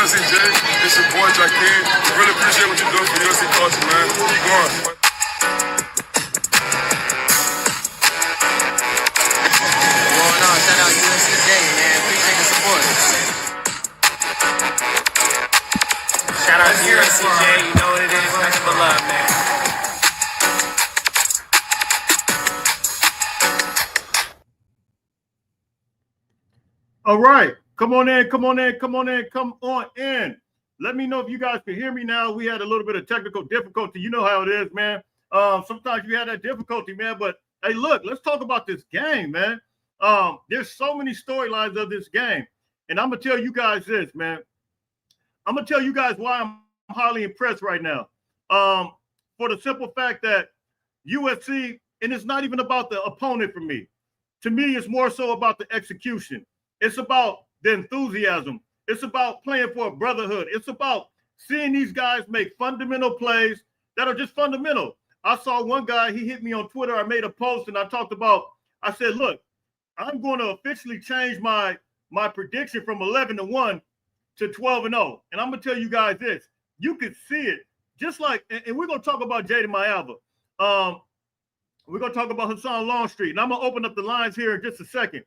USCJ? It's your boy Jakeem. Really appreciate what you're doing for USC culture, man. Keep going. Going on, shout out USCJ, man. Appreciate the support. Shout out to USCJ, you know what it is. Nothing but love, man. All right. Come on in. Let me know if you guys can hear me now. We had a little bit of technical difficulty. You know how it is, man. Sometimes you have that difficulty, man. But hey, look, let's talk about this game, man. There's so many storylines of this game. And I'm going to tell you guys this, man. I'm going to tell you guys why I'm highly impressed right now. For the simple fact that USC, and it's not even about the opponent for me. To me, it's more so about the execution. It's about the enthusiasm. It's about playing for a brotherhood. It's about seeing these guys make fundamental plays that are just fundamental. I saw one guy, he hit me on Twitter. I made a post and I said, look, I'm going to officially change my prediction from 11-1 to 12-0. And I'm going to tell you guys this. You could see it. Just like, and we're going to talk about Jaden Mayava. We're going to talk about Hassan Longstreet. And I'm going to open up the lines here in just a second.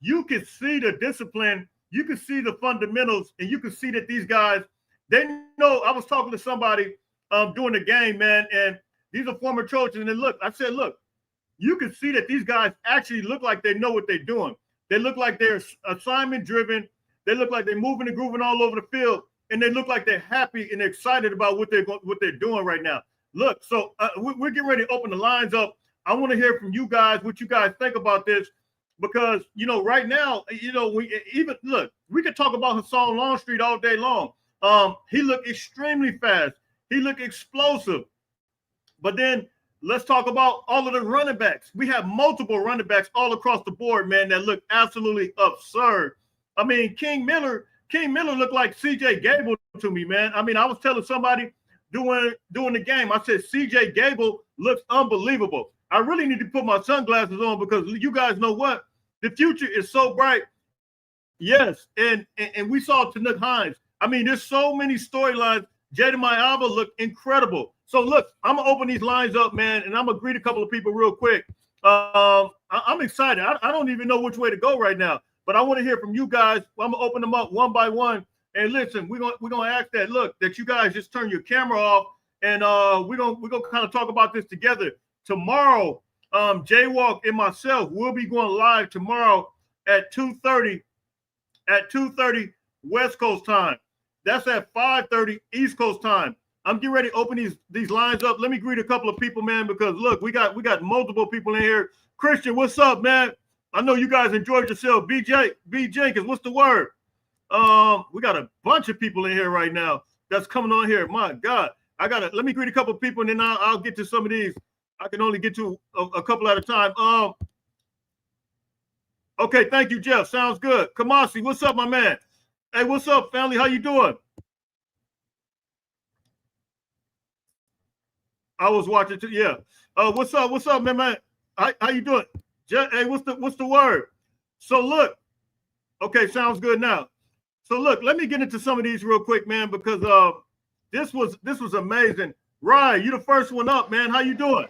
You can see the discipline, you can see the fundamentals, and you can see that these guys, they know. I was talking to somebody during the game, man, and these are former coaches, and I said, look, you can see that these guys actually look like they know what they're doing. They look like they're assignment-driven. They look like they're moving and grooving all over the field, and they look like they're happy and excited about what they're doing right now. Look, so we're getting ready to open the lines up. I want to hear from you guys what you guys think about this. Because, right now, we could talk about Hassan Longstreet all day long. He looked extremely fast. He looked explosive. But then let's talk about all of the running backs. We have multiple running backs all across the board, man, that look absolutely absurd. I mean, King Miller looked like C.J. Gable to me, man. I mean, I was telling somebody doing the game, I said C.J. Gable looks unbelievable. I really need to put my sunglasses on because you guys know what? The future is so bright. Yes, and we saw Tanuk Hines. I mean, there's so many storylines. Jaden Mayava looked incredible. So, look, I'm going to open these lines up, man, and I'm going to greet a couple of people real quick. I'm excited. I don't even know which way to go right now, but I want to hear from you guys. I'm going to open them up one by one. And listen, we're gonna ask that you guys just turn your camera off, and we're gonna kind of talk about this together. Tomorrow, Jaywalk and myself will be going live tomorrow at 2:30 West Coast time. That's at 5:30 East Coast time. I'm getting ready to open these lines up. Let me greet a couple of people, man, because look, we got multiple people in here. Christian, what's up, man? I know you guys enjoyed yourself. B Jenkins, what's the word? We got a bunch of people in here right now that's coming on here. My God, let me greet a couple of people, and then I'll get to some of these. I can only get to a couple at a time. Okay, thank you, Jeff. Sounds good. Kamasi, what's up, my man? Hey, what's up, family? How you doing? I was watching too. Yeah. What's up, man? How you doing? Hey, what's the word? So look. Okay, sounds good now. So look, let me get into some of these real quick, man, because this was amazing. Ryan, you the first one up, man. How you doing?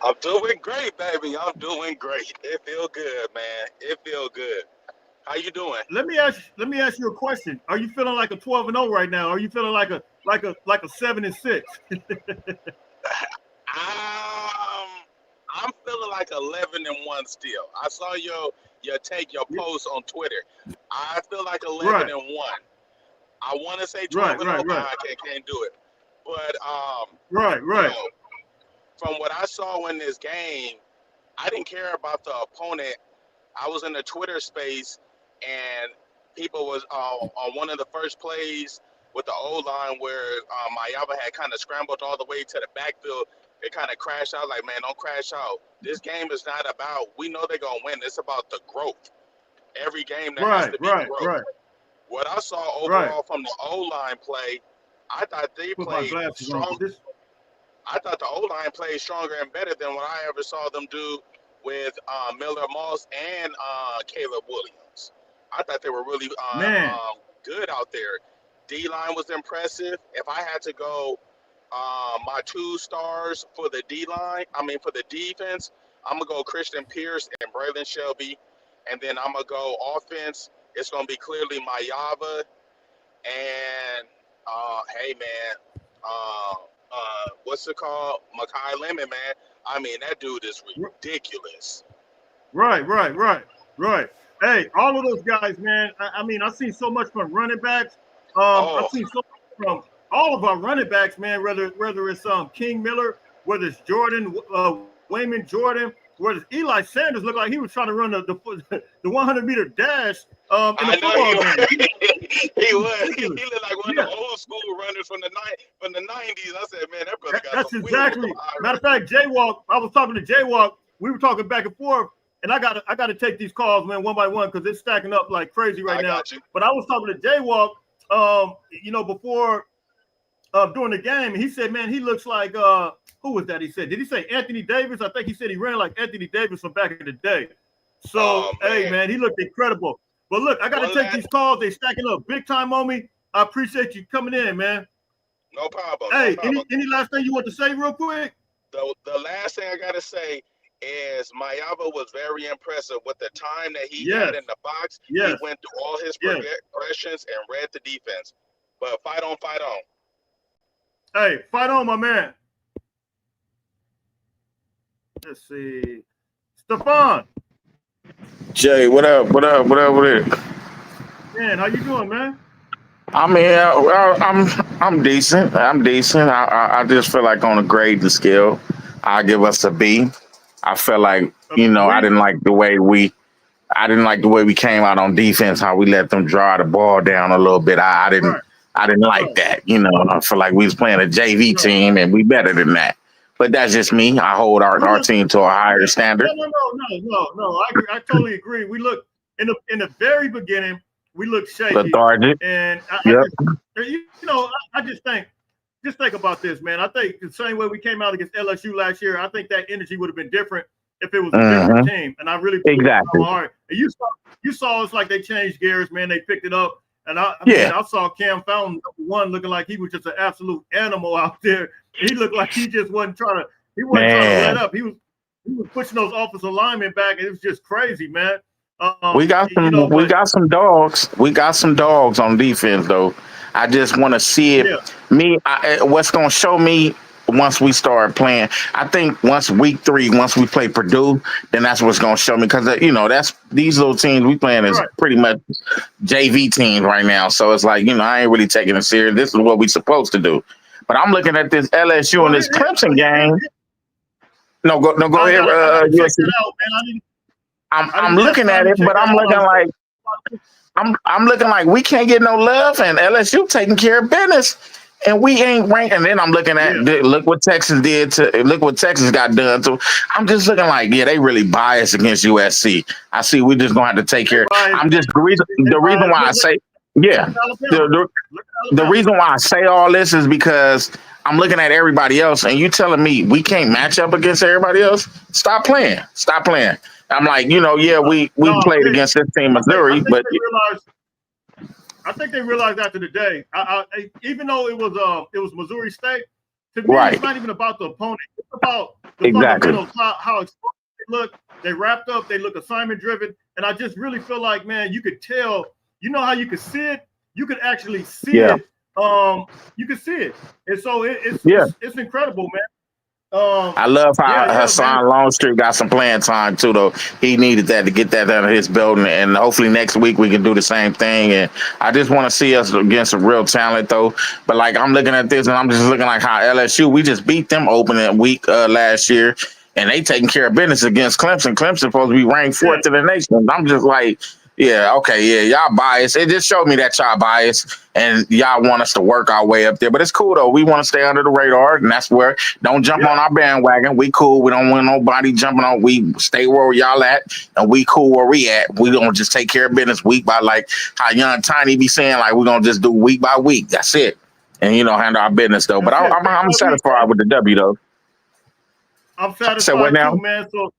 I'm doing great, baby. I'm doing great. It feel good, man. It feel good. How you doing? Let me ask you a question. Are you feeling like a 12-0 right now? Are you feeling like a 7-6? I'm feeling like 11-1 still. I saw your post on Twitter. I feel like 11-1. I want to say 12-0, but I can't do it. But right. You know, from what I saw in this game, I didn't care about the opponent. I was in the Twitter space, and people was on one of the first plays with the O-line where Mayava had kind of scrambled all the way to the backfield. It kind of crashed out. Like, man, don't crash out. This game is not about, we know they're going to win. It's about the growth. Every game there has to be growth. Right. What I saw overall from the O-line play, I thought they played strong. I thought the O-line played stronger and better than what I ever saw them do with Miller Moss and Caleb Williams. I thought they were really good out there. D-line was impressive. If I had to go my 2 stars for the for the defense, I'm going to go Christian Pierce and Braylon Shelby. And then I'm going to go offense. It's going to be clearly Mayava. And, hey, man, what's it called? Makai Lemon, man. I mean, that dude is ridiculous. Right. Hey, all of those guys, man. I mean, I've seen so much from running backs. I've seen so much from all of our running backs, man. Whether it's King Miller, whether it's Jordan, Wayman Jordan, whether it's Eli Sanders, looked like he was trying to run the 100-meter dash in the football game. He was. He looked like one of the old school runners from the 90s. I said, man, that brother got That's some exactly. Matter of fact, Jaywalk. I was talking to Jaywalk. We were talking back and forth, and I got to take these calls, man, one by one, because it's stacking up like crazy right now. But I was talking to Jaywalk, before during the game, and he said, man, he looks like who was that? He said, did he say Anthony Davis? I think he said he ran like Anthony Davis from back in the day. So, hey, man, he looked incredible. But look, I got to take these calls. They stacking up big time on me. I appreciate you coming in, man. No problem. Hey, no problem. Any last thing you want to say real quick? The last thing I got to say is Mayava was very impressive with the time that he had in the box. He went through all his progressions and read the defense. But fight on. Hey, fight on, my man. Let's see. Stephon. Jay, what up? What there? Man, how you doing, man? I'm decent. I just feel like on a grading scale, I'll give us a B. I feel like, I didn't like the way we came out on defense, how we let them draw the ball down a little bit. I didn't like that. I feel like we was playing a JV team and we better than that. But that's just me. I hold our team to a higher standard. No. I totally agree. We look in the very beginning, we look shaky. Lethargic. And I just think about this, man. I think the same way we came out against LSU last year, I think that energy would have been different if it was a different team. And I really exactly. Hard. And you saw it's like they changed gears, man. They picked it up. And I saw Cam Fountain #1 looking like he was just an absolute animal out there. He looked like he just wasn't trying to let up. He was pushing those offensive linemen back, and it was just crazy, man. We got some dogs. We got some dogs on defense, though. I just want to see it. What's going to show me once we start playing, I think once week 3, once we play Purdue, then that's what's going to show me. Because, that's these little teams we playing is pretty much JV teams right now. So it's like, I ain't really taking it serious. This is what we supposed to do. But I'm looking at this LSU and this Clemson game. No, go ahead. I'm looking at it, but I'm looking like we can't get no love, and LSU taking care of business, and we ain't ranked. And then I'm looking at look what Texas got done to. I'm just looking like they really biased against USC. I see we just gonna have to take care. I'm just the reason why I say the reason why I say all this is because I'm looking at everybody else, and you telling me we can't match up against everybody else. Stop playing. I'm like, we played against this team, Missouri, but I think they realized after the day, even though it was Missouri State, to me, it's not even about the opponent. It's about the fundamentals, how exposed they look. They wrapped up. They look assignment driven, and I just really feel like, man, you could tell. You know how you could see it? You could actually see it. You can see it, and so it's incredible, man. I love how Hassan Longstreet got some playing time too, though. He needed that to get that out of his building, and hopefully next week we can do the same thing. And I just want to see us against some real talent, though. But like I'm looking at this, and I'm just looking like how LSU, we just beat them opening week last year, and they taking care of business against Clemson. Clemson supposed to be ranked 4th in the nation. I'm just like, y'all biased. It just showed me that y'all biased, and y'all want us to work our way up there. But it's cool, though. We want to stay under the radar, and that's where don't jump on our bandwagon. We cool. We don't want nobody jumping on. We stay where y'all at, and we cool where we at. We don't just take care of business week by, like how Young Tiny be saying, like we're going to just do week by week. That's it. And, handle our business, though. But I'm satisfied with the W, though. I'm satisfied, too, man. So,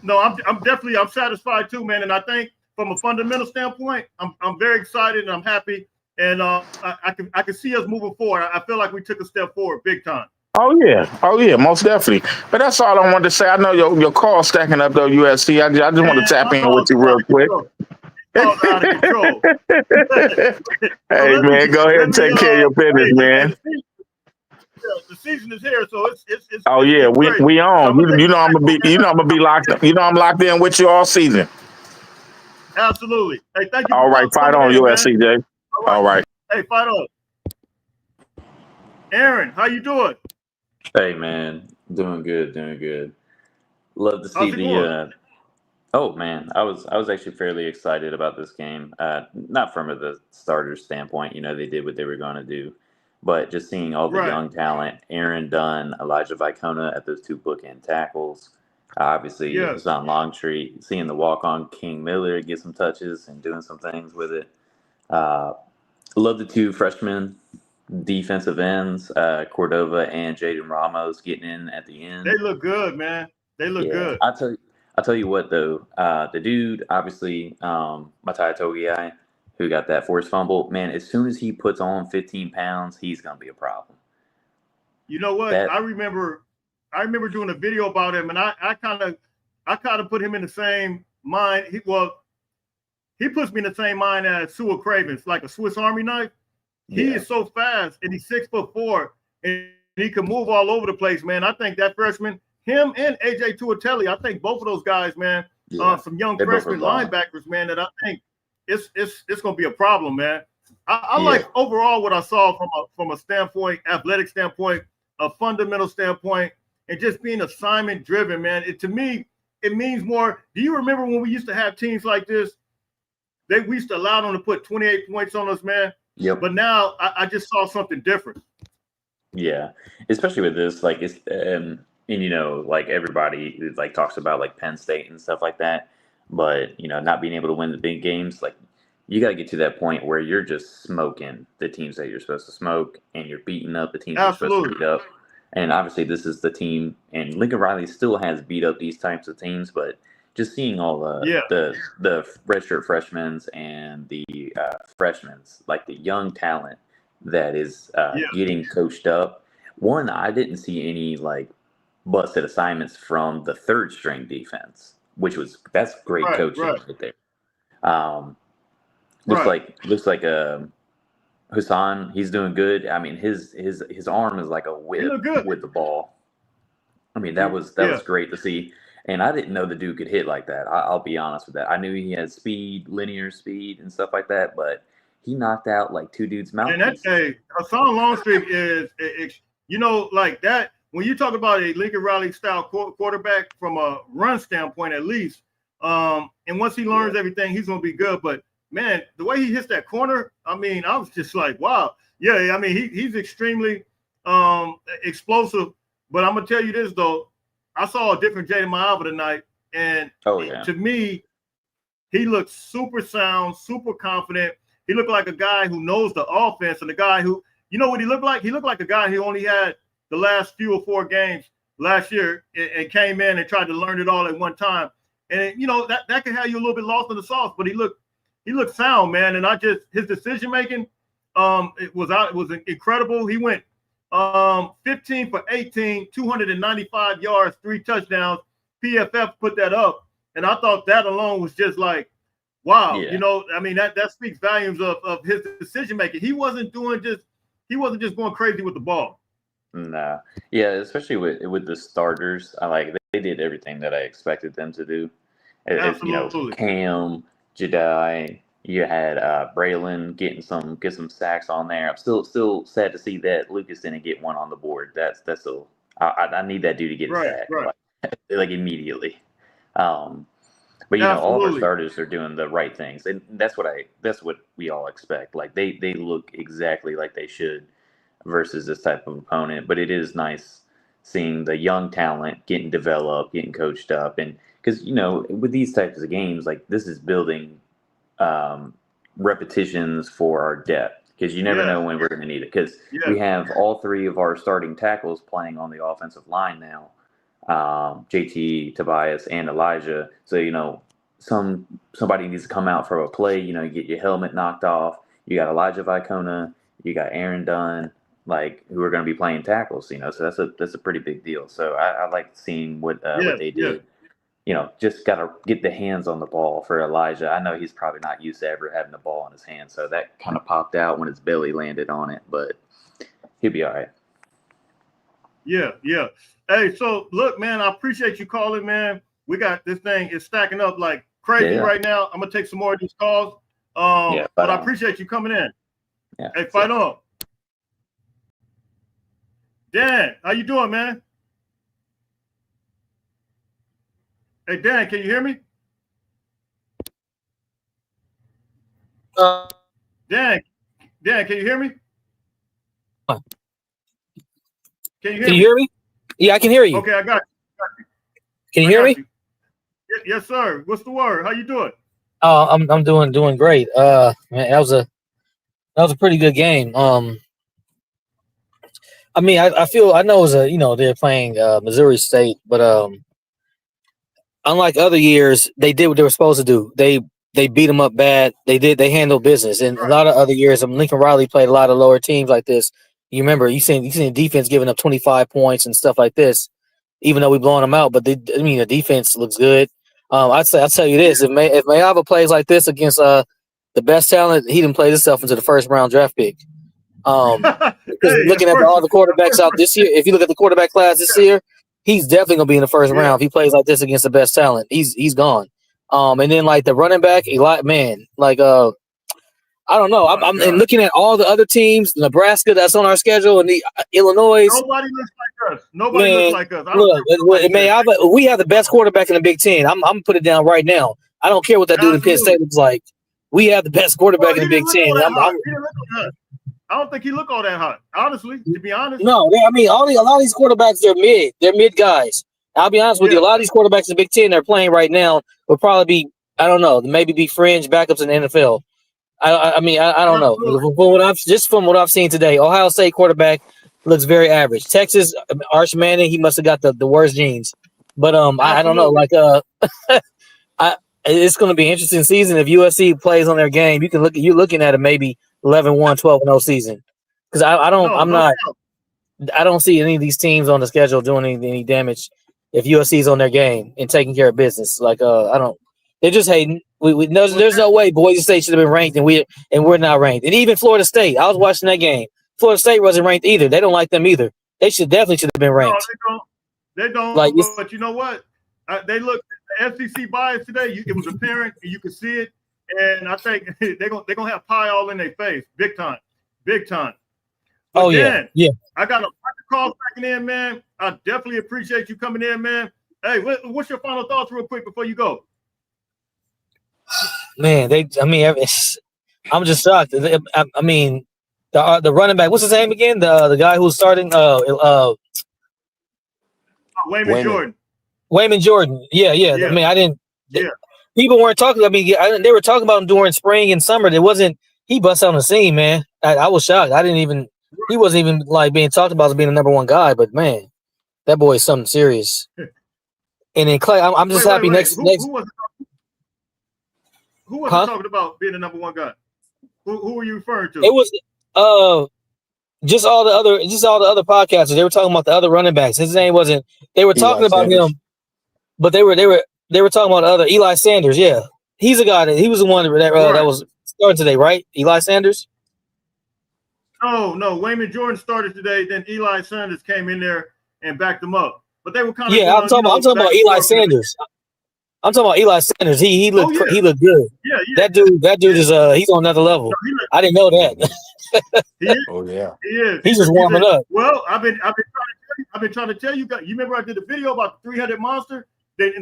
no, I'm satisfied, too, man. And I think, from a fundamental standpoint, I'm very excited and I'm happy and I can see us moving forward. I feel like we took a step forward, big time. Oh yeah, most definitely. But that's all I wanted to say. I know your call stacking up though, USC. I just want to Man, tap my in with calls you are out real of quick. control. Calls are out of control. So Hey man, go ahead let and me take care of your business, hey, man. the season is here, so Oh yeah, it's crazy. we So I'm on. gonna take You know it I'm back gonna over be locked. You know I'm locked in with you all season. Absolutely. Hey, thank you All right, for fight coming on, in, man. USCJ. All All right. right. Hey, fight on. Aaron, how you doing? Hey man, doing good, doing good. Love to see How's it going? oh man, I was actually fairly excited about this game. Not from the starters standpoint, they did what they were going to do, but just seeing all the Right. young talent, Aaron Dunn, Elijah Vicona at those two bookend tackles. Obviously, Yes. Hassan Longstreet, seeing the walk-on King Miller get some touches and doing some things with it. Uh, Love the two freshmen defensive ends, Cordova and Jaden Ramos getting in at the They end. look good, man. They look Yeah, good. I'll tell you what though, the dude obviously, Matai Togiai, who got that forced fumble, man, as soon as he puts on 15 pounds, he's gonna be a problem. You know what? That I remember doing a video about him, and I kind of put him in the same mind. He puts me in the same mind as Sewell Cravens, like a Swiss Army knife. He Yeah, is so fast, and he's 6'4", and he can move all over the place, man. I think that freshman, him and AJ Tuatelli, I think both of those guys, man, yeah, some young they both are freshman balling. linebackers, man, that I think it's going to be a problem, man. I Yeah, like overall what I saw from a standpoint, athletic standpoint, a fundamental standpoint, and just being assignment driven, man. To me, it means more. Do you remember when we used to have teams like this? We used to allow them to put 28 points on us, man. yep, But now I just saw something different. yeah. Especially with this, like it's and like everybody like talks about like Penn State and stuff like that, but not being able to win the big games, like you got to get to that point where you're just smoking the teams that you're supposed to smoke, and you're beating up the teams you're supposed to Absolutely. beat up. And obviously, this is the team, and Lincoln Riley still has beat up these types of teams, but just seeing all Yeah. the redshirt freshmen and the freshmen, like the young talent that is Yeah. getting coached up. One, I didn't see any like busted assignments from the third string defense, that's great Right. coaching Right. right there. Um, looks Right. like looks like Hassan, he's doing good. I mean, his arm is like a He whip look good. with the ball. I mean, that was Yeah. great to see. And I didn't know the dude could hit like that. I'll be honest with that. I knew he had speed, linear speed, and stuff like that, but he knocked out like two dudes' And that mouthpieces. Hassan Longstreet is, like that. When you talk about a Lincoln Riley style quarterback from a run standpoint, at least, and once he learns Yeah, everything, he's gonna be good. But man, the way he hits that corner, I mean, I was just like, wow. Yeah, I mean, he's extremely explosive. But I'm gonna tell you this though, I saw a different Jaden Ma'ava tonight, and oh yeah, to me, he looked super sound, super confident. He looked like a guy who knows the offense, and a guy who, you know what he looked like? He looked like a guy who only had the last 4 games last year and came in and tried to learn it all at one time. And that can have you a little bit lost in the sauce, but he looked sound, man. And his decision making, it was incredible. He went 15 for 18, 295 yards, 3 touchdowns. PFF put that up, and I thought that alone was just like, wow. yeah. I mean, that speaks volumes of his decision making. He wasn't just going crazy with the ball. Nah, yeah, especially with the starters. They did everything that I expected them to do. Absolutely. Cam, Jedi. You had Braylon get some sacks on there. I'm still sad to see that Lucas didn't get one on the board. That's still I need that dude to get a Right, sack right. like immediately. Um, but all of our Absolutely. starters are doing the right things, and that's what we all expect. Like they look exactly like they should versus this type of opponent. But it is nice seeing the young talent getting developed, getting coached up, and because with these types of games, like this is building repetitions for our depth because you never Yes, know when we're going to need it. Because yes. we have all three of our starting tackles playing on the offensive line now, JT, Tobias, and Elijah. So somebody needs to come out for a play. You get your helmet knocked off. you got Elijah Vicona, you got Aaron Dunn, like who are going to be playing tackles. So that's a pretty big deal. So I like seeing what they did. Just got to get the hands on the ball for Elijah. I know he's probably not used to ever having the ball in his hand, so that kind of popped out when his belly landed on it, but he'll be all right. Yeah. Hey, so look, man, I appreciate you calling, man. We got this thing is stacking up like crazy right now. I'm gonna take some more of these calls. But I appreciate you coming in. Yeah. Hey, fight on. Dan, how you doing, man? Hey, Dan, can you hear me? Dan, can you hear me? Can you hear me? Yeah, I can hear you. Okay, I got you. Can you hear me? Yes, sir. What's the word? How you doing? I'm doing great. Man, that was a pretty good game. I mean, I know it was they're playing Missouri State, but unlike other years, they did what they were supposed to do. They beat them up bad. They handled business. And a lot of other years, Lincoln Riley played a lot of lower teams like this. You remember you seen the defense giving up 25 points and stuff like this, even though we blowing them out. But the defense looks good. I'll tell you this: if Mayava plays like this against the best talent, he didn't play himself into the first round draft pick. Looking at all the quarterbacks out this year, if you look at the quarterback class this year, he's definitely gonna be in the first round. If he plays like this against the best talent, he's gone. And then like the running back, I don't know. I'm looking at all the other teams, Nebraska that's on our schedule, and the Illinois. Nobody looks like us. Nobody looks like us. We have the best quarterback in the Big Ten. I'm gonna put it down right now. I don't care what that dude in Penn State looks like. We have the best quarterback in the Big Ten. I don't think he look all that hot, honestly. To be honest, no. I mean, a lot of these quarterbacks, they're mid. They're mid guys. I'll be honest with you. A lot of these quarterbacks in the Big Ten they're playing right now will probably be, I don't know, maybe be fringe backups in the NFL. I don't know. From what I've seen today, Ohio State quarterback looks very average. Texas, Arch Manning, he must have got the worst genes. But I don't know. It's going to be an interesting season if USC plays on their game. You're looking at a maybe 11-1, 12-0 season. Because I don't see any of these teams on the schedule doing any damage if USC's on their game and taking care of business. They're just hating. There's no way Boise State should have been ranked and we're not ranked. And even Florida State, I was watching that game. Florida State wasn't ranked either. They don't like them either. They should have been ranked. No, they don't. But you know what? They look SEC bias today. It was apparent, and you could see it. And I think they're gonna have pie all in their face, big time. But yeah. I got a bunch of calls backing in, man. I definitely appreciate you coming in, man. Hey, what's your final thoughts, real quick, before you go? Man, I'm just shocked. I mean, the running back. What's his name again? The guy who's starting. Wayman Jordan. Wayman Jordan. Yeah. I mean, I didn't. People weren't talking. I mean, they were talking about him during spring and summer. It wasn't. He bust on the scene, man. I was shocked. He wasn't even like being talked about as being the number one guy. But man, that boy is something serious. And then Clay, I'm just happy. Who was talking about being the number one guy? Who were you referring to? It was just all the other podcasters. They were talking about the other running backs. His name wasn't. They were talking about him, but they were talking about the other Eli Sanders. Yeah, he's a guy he was the one that was starting today, right? Eli Sanders. No. Wayman Jordan started today. Then Eli Sanders came in there and backed him up. But they were kind of. Yeah, I'm talking about Eli Sanders. I'm talking about Eli Sanders. He looked good. Yeah. That dude is he's on another level. I didn't know that. He is. Oh yeah. He is. He's just warming up. Well, I've been trying to tell you guys. You remember I did a video about the 300 monster? They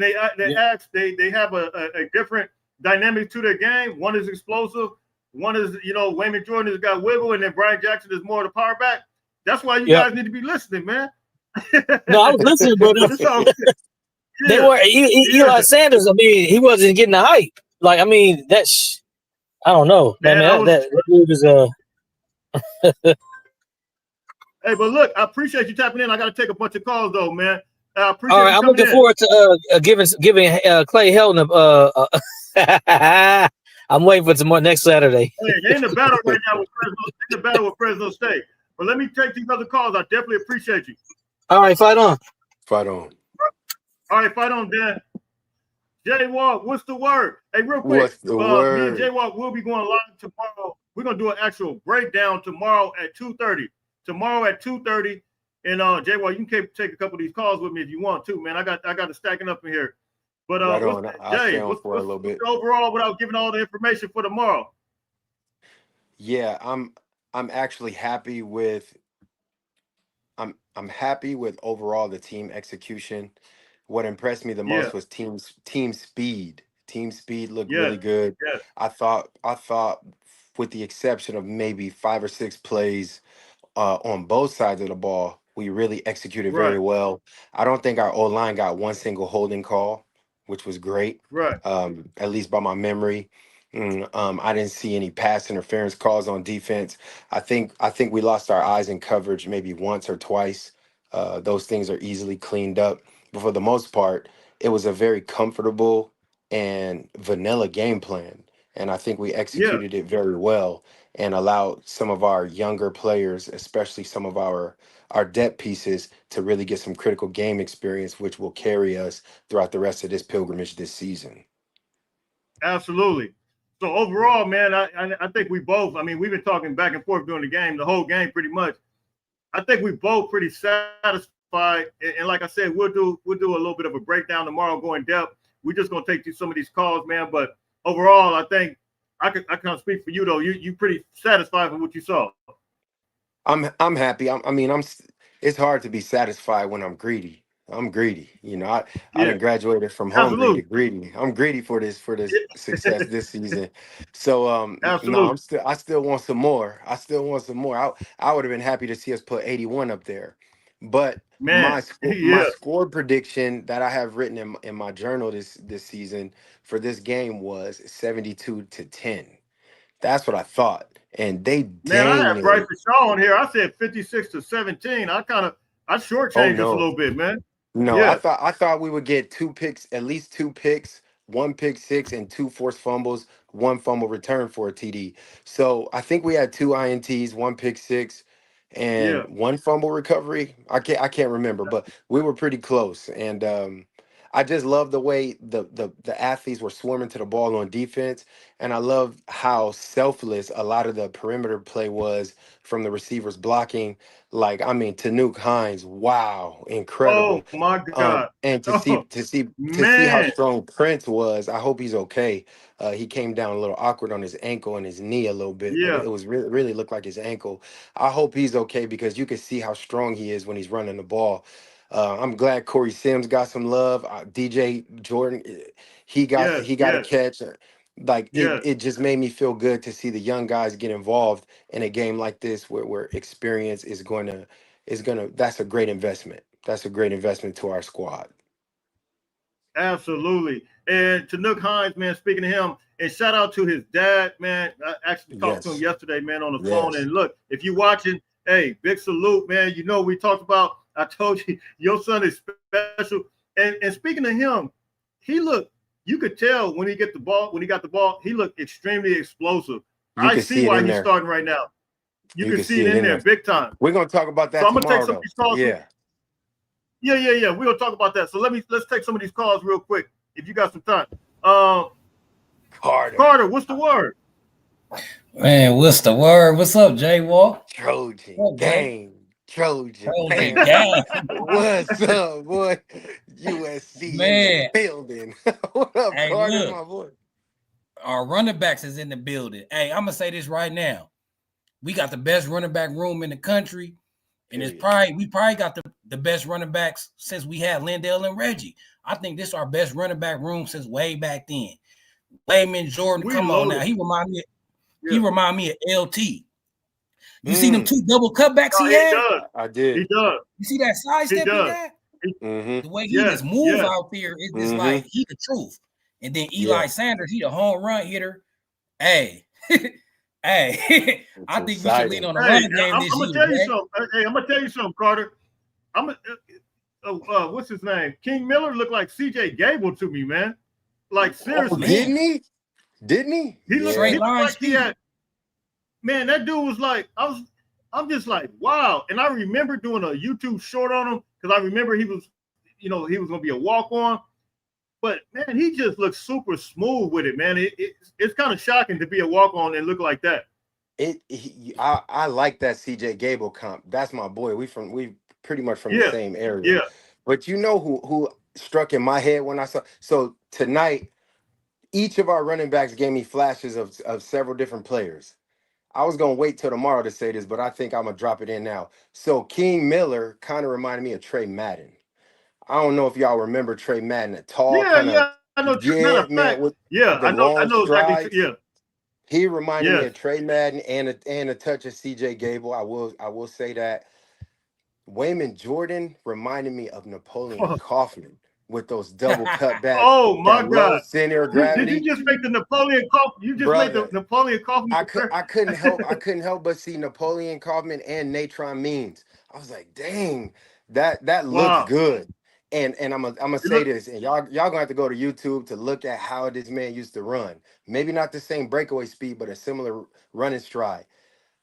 have a different dynamic to their game. One is explosive. One is Wayman Jordan has got wiggle, and then Brian Jackson is more of the power back. That's why you guys need to be listening, man. No, I was listening, brother. They were Eli Sanders. I mean, he wasn't getting the hype. Like, I mean, I don't know. Man, that dude is Hey, but look, I appreciate you tapping in. I got to take a bunch of calls though, man. I appreciate. All right, I'm looking forward to giving Clay Helton I'm waiting for tomorrow next Saturday. Hey, they in the battle right now with Fresno. In the battle with Fresno State. But let me take these other calls. I definitely appreciate you. All right, fight on. Fight on. All right, fight on, Dan. Jay Walk, what's the word? Hey, real quick. What's the Me word? and Jay Walk will be going live tomorrow. We're gonna do an actual breakdown tomorrow at 2:30. Tomorrow at 2:30. And Jay Walk, you can take a couple of these calls with me if you want to, man. I got it stacking up in here. But Right on. I'll stay Jay, on for a little bit. Overall without giving all the information for tomorrow? Yeah, I'm actually happy with I'm happy with overall the team execution. What impressed me the Yeah, most was team speed. Team speed looked yes, really good. yes, I thought with the exception of maybe 5 or 6 plays on both sides of the ball, we really executed right, very well. I don't think our O line got one single holding call, which was great, right. at least by my memory. I didn't see any pass interference calls on defense. I think we lost our eyes in coverage maybe once or twice. Those things are easily cleaned up, but for the most part, it was a very comfortable and vanilla game plan, and I think we Yeah, executed it very well and allowed some of our younger players, especially some of our depth pieces, to really get some critical game experience, which will carry us throughout the rest of this pilgrimage this season. absolutely. So overall, man, I think we both, I mean, we've been talking back and forth during the game, the whole game pretty much. I think we both pretty satisfied. And like I said, we'll do a little bit of a breakdown tomorrow, go in depth. We're just gonna take some of these calls, man. But overall, I think I can't speak for you though. You pretty satisfied with what you saw. I'm happy. It's hard to be satisfied when I'm greedy. I'm greedy. I Yeah, done graduated from hungry to absolutely. greedy. I'm greedy for this success this season. So no, Absolutely. I still want some more. I still want some more. I would have been happy to see us put 81 up there. But Man, my yeah. score prediction that I have written in my journal this season for this game was 72-10. That's what I thought. And they Man, I dang had Bryce near. Shaw on here. I said 56-17. I Oh shortchanged us a no. little bit, man. No, I Yeah, thought I thought we would get 2 picks, at least 2 picks, 1 pick 6, and 2 forced fumbles, 1 fumble return for a TD. So I think we had 2 INTs, 1 pick 6, and yeah. 1 fumble recovery. I can't remember, but we were pretty close. And I just love the way the athletes were swarming to the ball on defense, and I love how selfless a lot of the perimeter play was from the receivers blocking. Like, I mean, Tanuk Hines, wow, Oh incredible. my God. And to see Oh to see to see how man. strong Prince was, I hope he's okay. He came down a little awkward on his ankle and his knee a little bit. Yeah, It was really looked like his ankle. I hope he's okay because you can see how strong he is when he's running the ball. I'm glad Corey Sims got some love. DJ Jordan, yes, he got a yes, catch. Like yes. it just made me feel good to see the young guys get involved in a game like this where experience is gonna that's a great investment. That's a great investment to our squad. Absolutely. And to Nook Hines, man, speaking to him, and shout out to his dad, man. I actually talked to him Yes. yesterday, man, on the phone. Yes. And look, if you watching, hey, big salute, man. You know, we talked about, I told you, your son is special. And speaking of him, he looked, you could tell when he got the ball, he looked extremely explosive. You I can see see it why in he's there. starting right now. You You can can see see it it in in there there. big time. We're gonna talk about So that I'm gonna take tomorrow some of though. these calls. Yeah. Yeah. We're gonna talk about that. So let's take some of these calls real quick if you got some time. Um, Carter. Carter, what's the word? Man, what's the word? What's up, Jay Walk? Trojan What up, Jay? gang. Trojan Trojan gang. gang. What's up, boy? USC in the Man, building. What up, hey, Carter, look, my boy? our running backs is in the building. Hey, I'm gonna say this right now. We got the best running back room in the country, and Period. we probably got the best running backs since we had Lindell and Reggie. I think this is our best running back room since way back then. Wayman Jordan, We come on now. loaded. He Yeah. remind me of LT. You see them Mm, 2 double cutbacks No, he he had? does. I He did. does. You see that He sidestep he does. got? Mm-hmm. The way he Yes. just move Yes. out there is just Mm-hmm. like he the truth. And then Yeah. Eli Sanders, he the home run hitter. Hey, hey, It's I think we should lean exciting. on the Hey, run game I'm this gonna year, tell you Jay. something. Hey, I'm gonna tell you something, Carter. I'm what's his name? King Miller looked like CJ Gable to me, man. Like Oh, seriously. Man, didn't he? Didn't he? He looked, Straight he looked line like he speed. had. Man, that dude was like, I'm just like, wow. And I remember doing a YouTube short on him because I remember he was, he was going to be a walk-on. But man, he just looks super smooth with it, man. It's kind of shocking to be a walk-on and look like that. I like that CJ Gable comp. That's my boy. We pretty much from the Yeah, same area. yeah. But you know who struck in my head when I saw, so tonight each of our running backs gave me flashes of several different players. I was gonna wait till tomorrow to say this, but I think I'm gonna drop it in now. So King Miller kind of reminded me of Trey Madden. I don't know if y'all remember Trey Madden, a tall Yeah, kind of, yeah. I know. Matter yeah, of man, fact, with yeah, the I long know exactly. strides. Yeah, He reminded me yes. of Trey Madden and a touch of CJ Gable. I will say that. Wayman Jordan reminded me of Napoleon Kaufman with those double cutbacks, Oh my that low God! center of Did you gravity. just make the Napoleon Kaufman? You just made the Brother, Napoleon Kaufman comparison? I couldn't help but see Napoleon Kaufman and Natron Means. I was like, dang, that looks Wow. good. And I'm gonna You say look. this, and y'all gonna have to go to YouTube to look at how this man used to run. Maybe not the same breakaway speed, but a similar running stride.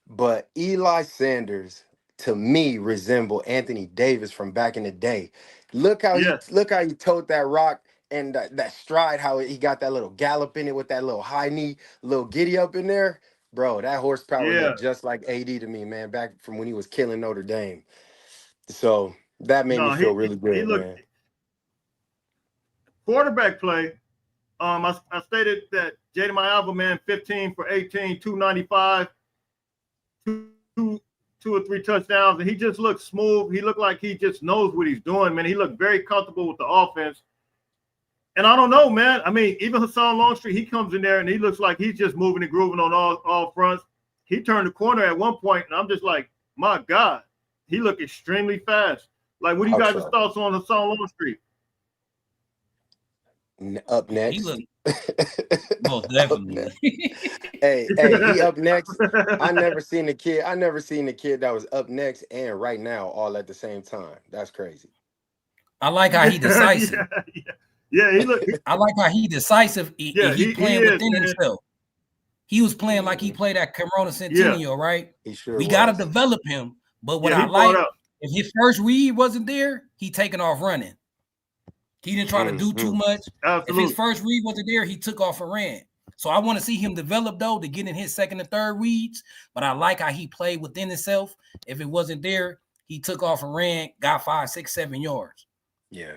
But Eli Sanders, to me, resembled Anthony Davis from back in the day. Yes. Look how he toed that rock and that stride, how he got that little gallop in it with that little high knee, little giddy up in there. Bro, that horsepower Yeah. looked just like AD to me, man, back from when he was killing Notre Dame. So that made me No, feel really he good, looked man. quarterback play. I stated that Jaden Mayava, man, 15 for 18, 295, two or three touchdowns, and he just looked smooth. He looked like he just knows what he's doing, man. He looked very comfortable with the offense. And I don't know, man. I mean, even Hassan Longstreet, he comes in there and he looks like he's just moving and grooving on all fronts. He turned the corner at one point, and I'm just like, my God, he looked extremely fast. Like, what do you guys' Outro. thoughts on Hassan Longstreet? Up He next. looked most Up definitely. next. Hey, he up next. I never seen a kid that was up next and right now all at the same time. That's crazy. I like how he decisive. Yeah, he looked. I like how he decisive. Yeah, He he playing is, within man. himself. He was playing like he played at Corona Centennial, right? He sure We got to was. develop him. But what Yeah, I he brought like, up. if his first read wasn't there, he taking off running. He didn't try to do too much. Absolutely. If his first read wasn't there, he took off and ran. So I want to see him develop, though, to get in his second and third reads. But I like how he played within himself. If it wasn't there, he took off and ran, got 5, 6, 7 yards. Yeah.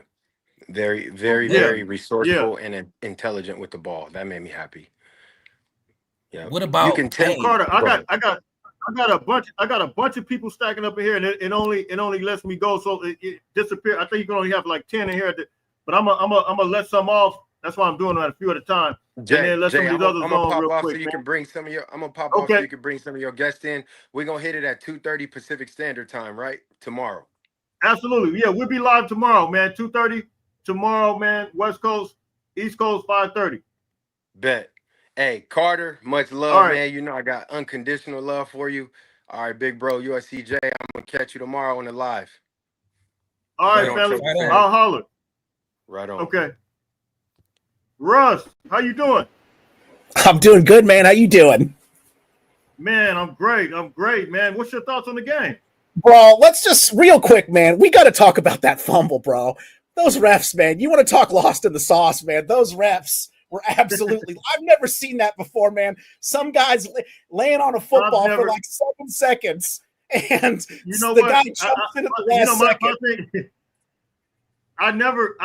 Very, very, Yeah. very resourceful and intelligent with the ball. That made me happy. Yeah. What about you can tell? Hey, Carter, I Go ahead. got a bunch of people stacking up in here, and it only lets me go, so it disappear. I think you can only have like 10 in here, but I'm gonna let some off. That's why I'm doing that a few at a time. Jay, and then let some of I'm these others gonna go on pop real off quick. so you Man. can bring some of your. I'm gonna pop off Okay. so you can bring some of your guests in. We're gonna hit it at 2:30 Pacific Standard Time, right? Tomorrow. Absolutely, yeah. We'll be live tomorrow, man. 2:30 tomorrow, man. West Coast, East Coast, 5:30. Bet. Hey, Carter, much love, All right. man. You know I got unconditional love for you. All right, big bro, USCJ. I'm gonna catch you tomorrow on the live. All right, Don't fellas. take the I'll holler. Right on. Okay. Russ, how you doing? I'm doing good, man. How you doing? Man, I'm great. I'm great, man. What's your thoughts on the game? Bro, let's just real quick, man. We got to talk about that fumble, bro. Those refs, man. You want to talk lost in the sauce, man. Those refs were absolutely I've never seen that before, man. Some guys laying on a football for like 7 seconds and you know the what? guy jumps in at the last second. Thing, I've never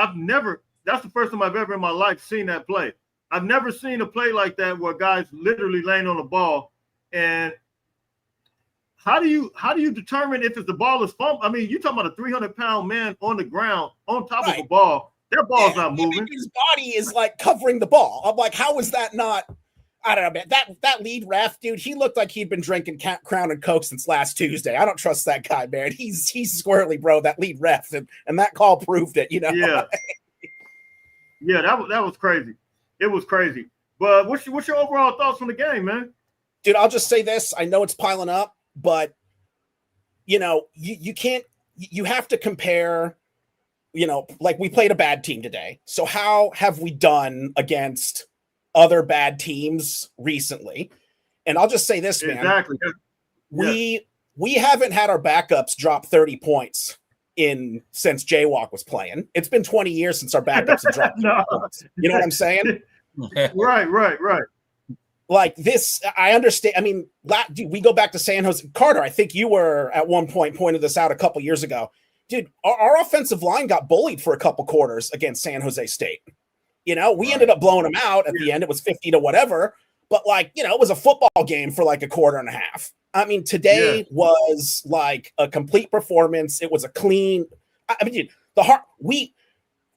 that's the first time I've ever in my life seen that play. I've never seen a play like that where guys literally laying on the ball. And how do you determine if the ball is fumbled? I mean, you're talking about a 300-pound man on the ground on top of a ball. That ball's not moving. His body is like covering the ball. I'm like, how is that not? I don't know, man. That lead ref, dude, he looked like he'd been drinking Crown and Coke since last Tuesday. I don't trust that guy, man. He's squarely, bro, that lead ref, and that call proved it, you know? Yeah. Yeah, that was crazy. It was crazy. But what's your overall thoughts on the game, man? Dude, I'll just say this. I know it's piling up, but, you know, you can't – you have to compare, you know, like we played a bad team today. So how have we done against other bad teams recently. And I'll just say this, man. Exactly. We haven't had our backups drop 30 points since Jaywalk was playing. It's been 20 years since our backups have dropped 30 points. You know what I'm saying? Right. Like this, I understand. I mean, dude, we go back to San Jose. Carter, I think you were at one point pointed this out a couple years ago. Dude, our offensive line got bullied for a couple quarters against San Jose State. You know, we ended up blowing them out at the end. It was 50 to whatever. But, like, you know, it was a football game for like a quarter and a half. I mean, today was like a complete performance. It was a clean. I mean, dude,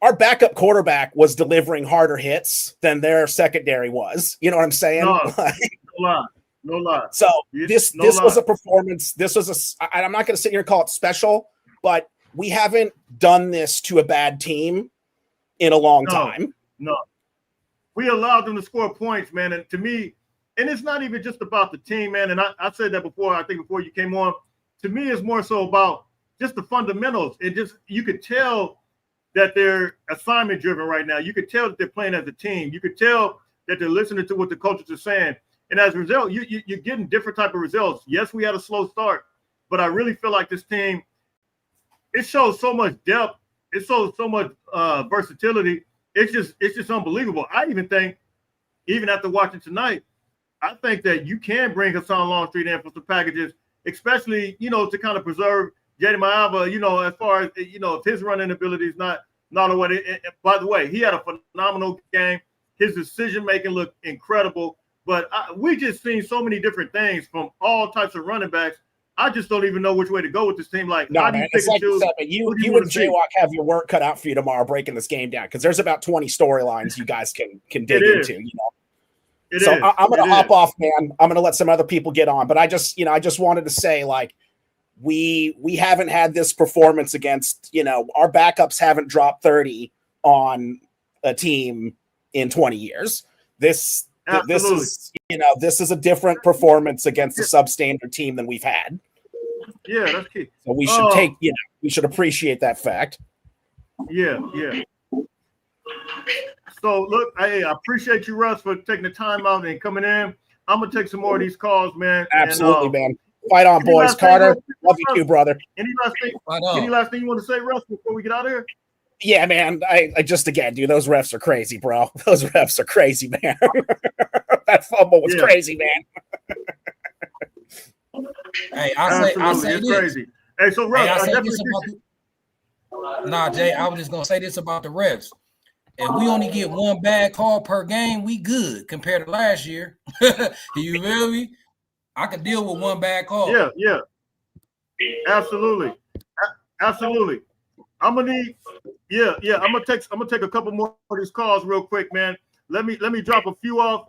our backup quarterback was delivering harder hits than their secondary was. You know what I'm saying? No lie. So this was a performance. This was I'm not going to sit here and call it special, but we haven't done this to a bad team in a long time. No. We allowed them to score points, man. And to me, and it's not even just about the team, man. And I said that before, I think before you came on. To me, it's more so about just the fundamentals. You could tell that they're assignment driven right now. You could tell that they're playing as a team. You could tell that they're listening to what the coaches are saying. And as a result, you're getting different type of results. Yes, we had a slow start, but I really feel like this team, it shows so much depth. It shows so much versatility. It's just unbelievable. I even think, even after watching tonight, I think that you can bring Hassan Longstreet in for some packages, especially, you know, to kind of preserve Jaden Maiava, you know, as far as, you know, if his running ability is not what it. By the way, he had a phenomenal game. His decision-making looked incredible. But we just seen so many different things from all types of running backs. I just don't even know which way to go with this team. Like, no, how do you pick and choose? You and Jaywalk have your work cut out for you tomorrow breaking this game down, because there's about 20 storylines you guys can dig into. You know, I'm going to hop off, man. I'm going to let some other people get on. But I just wanted to say, like, we haven't had this performance against, you know, our backups haven't dropped 30 on a team in 20 years. This is, you know, this is a different performance against a substandard team than we've had. Yeah, that's key. So we should we should appreciate that fact. Yeah. So look, I appreciate you, Russ, for taking the time out and coming in. I'm gonna take some more of these calls, man. Absolutely, man. Fight on, boys. Carter, love you too, brother. Any last thing you want to say, Russ, before we get out of here? Yeah, man. I just, again, dude, those refs are crazy, bro. Those refs are crazy, man. That fumble was crazy, man. Hey, I'll say it's this. Crazy. Hey, so Russ, Jay, I was just gonna say this about the refs. If we only get one bad call per game, we good compared to last year. You feel me? I could deal with one bad call. Yeah. Absolutely. I'm gonna need. I'm gonna take a couple more of these calls real quick, man. Let me drop a few off,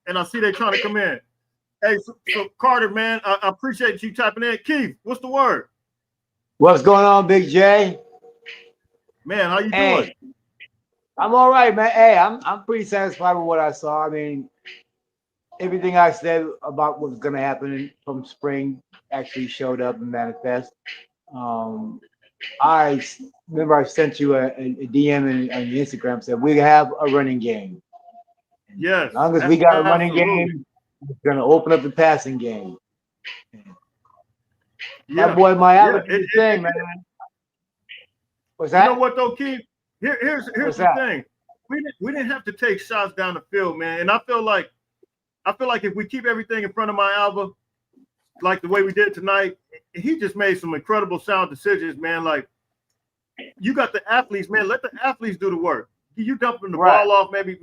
and I see they trying to come in. Hey, so Carter, man, I appreciate you tapping in. Keith, what's the word? What's going on, Big J? Man, how you doing? I'm all right, man. Hey, I'm pretty satisfied with what I saw. I mean, everything I said about what's going to happen from spring actually showed up and manifest. I remember I sent you a DM on your Instagram, said we have a running game. Yes. As long as we got a running game, it's going to open up the passing game. My boy, Maiava, thing, man. What's that? You know what though, Keith? Here's the thing. We didn't have to take shots down the field, man. And I feel like if we keep everything in front of Maiava, like the way we did tonight, he just made some incredible sound decisions, man. Like, you got the athletes, man. Let the athletes do the work. You dumping the ball off, maybe.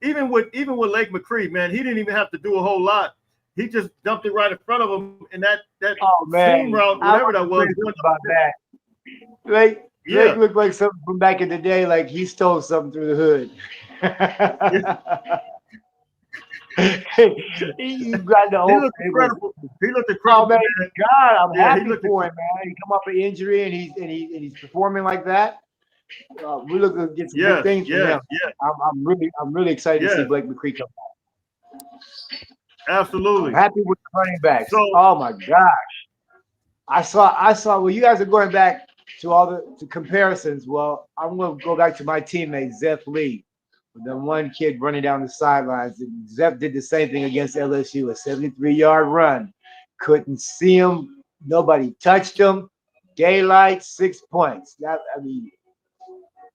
Even with Lake McCree, man, he didn't even have to do a whole lot. He just dumped it right in front of him, and that seam route, whatever that was. About that. Lake looked like something from back in the day, like he stole something through the hood. He got the he looked incredible. Oh man, God, I'm happy for him, man. He come off an injury and he's performing like that. We look to get some good things from him. I'm really excited to see Blake McCree come back. Absolutely. I'm happy with the running backs. Oh my gosh. I saw well, you guys are going back to all the comparisons. Well, I'm gonna go back to my teammate, Zeph Lee. The one kid running down the sidelines. Zep did the same thing against LSU, a 73-yard run. Couldn't see him. Nobody touched him. Daylight, 6 points.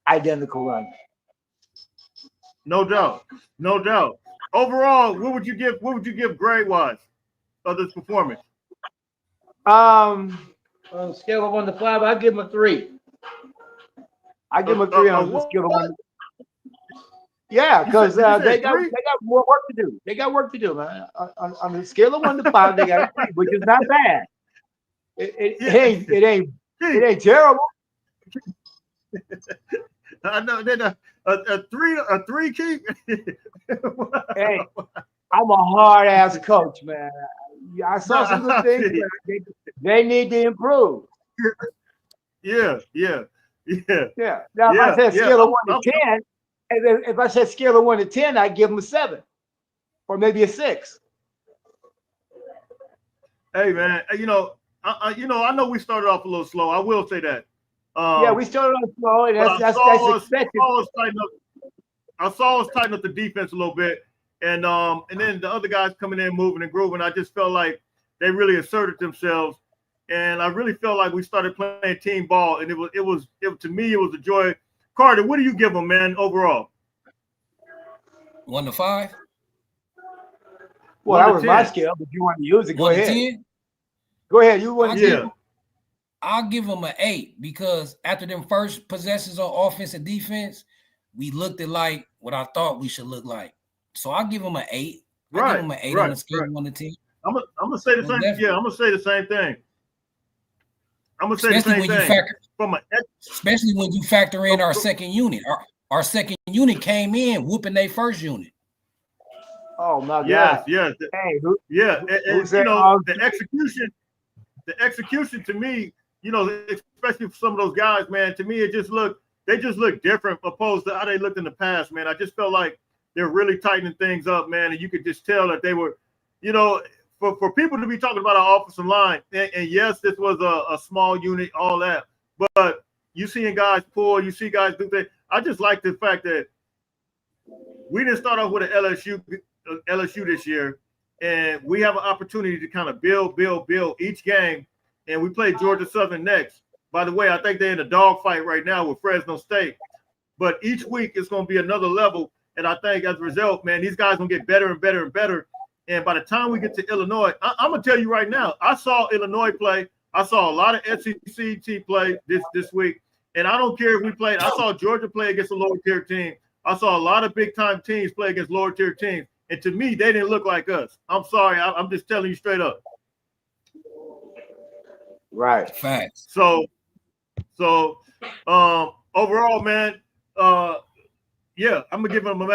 Identical run. No doubt. No doubt. Overall, what would you give grade-wise of this performance? On a scale of 1 to 5, I'll give him a 3. I give him a 3 on a scale of 1. Yeah, because they got more work to do. They got work to do, man. On the scale of 1 to 5, they got a 3, which is not bad. It ain't terrible. I know that a three keep. Hey, I'm a hard ass coach, man. I saw some good things. They need to improve. Yeah. Now, if I said scale of 1 to 10, and then if I said scale of 1 to 10, I'd give them a 7 or maybe a 6. Hey, man, I know we started off a little slow. I will say that. Yeah, we started off slow, and that's expected. I saw us tighten up the defense a little bit, and then the other guys coming in, moving and grooving. I just felt like they really asserted themselves, and I really felt like we started playing team ball, and it was to me it was a joy. Carter, what do you give them, man, overall? 1 to 5. Well, that was my scale, but you want to use it. Go ahead. 10? Go ahead. You want to? I'll give them an 8 because after them first possessions on offense and defense, we looked at like what I thought we should look like. So I'll give them an 8. I'll give them an 8 on the scale of 1 to 10. I'm gonna say the same. Yeah, I'm gonna say the same thing. I'm gonna say especially the same thing. Especially when you factor in our second unit. Our second unit came in whooping their first unit. Oh my God! Yes. Hey, the execution to me, especially for some of those guys, man. To me, they just look different opposed to how they looked in the past, man. I just felt like they're really tightening things up, man, and you could just tell that they were, for people to be talking about our offensive line, and yes, this was a small unit, all that, but you seeing guys pull, you see guys do things. I just like the fact that we didn't start off with an LSU this year, and we have an opportunity to kind of build each game, and we play Georgia Southern next. By the way, I think they're in a dogfight right now with Fresno State, but each week it's going to be another level, and I think as a result, man, these guys going to get better and better and better. And by the time we get to Illinois, I'm going to tell you right now, I saw Illinois play. I saw a lot of SEC play this week. And I don't care if we played. I saw Georgia play against a lower tier team. I saw a lot of big time teams play against lower tier teams. And to me, they didn't look like us. I'm sorry. I'm just telling you straight up. Right. Facts. So overall, man, yeah, I'm gonna give him an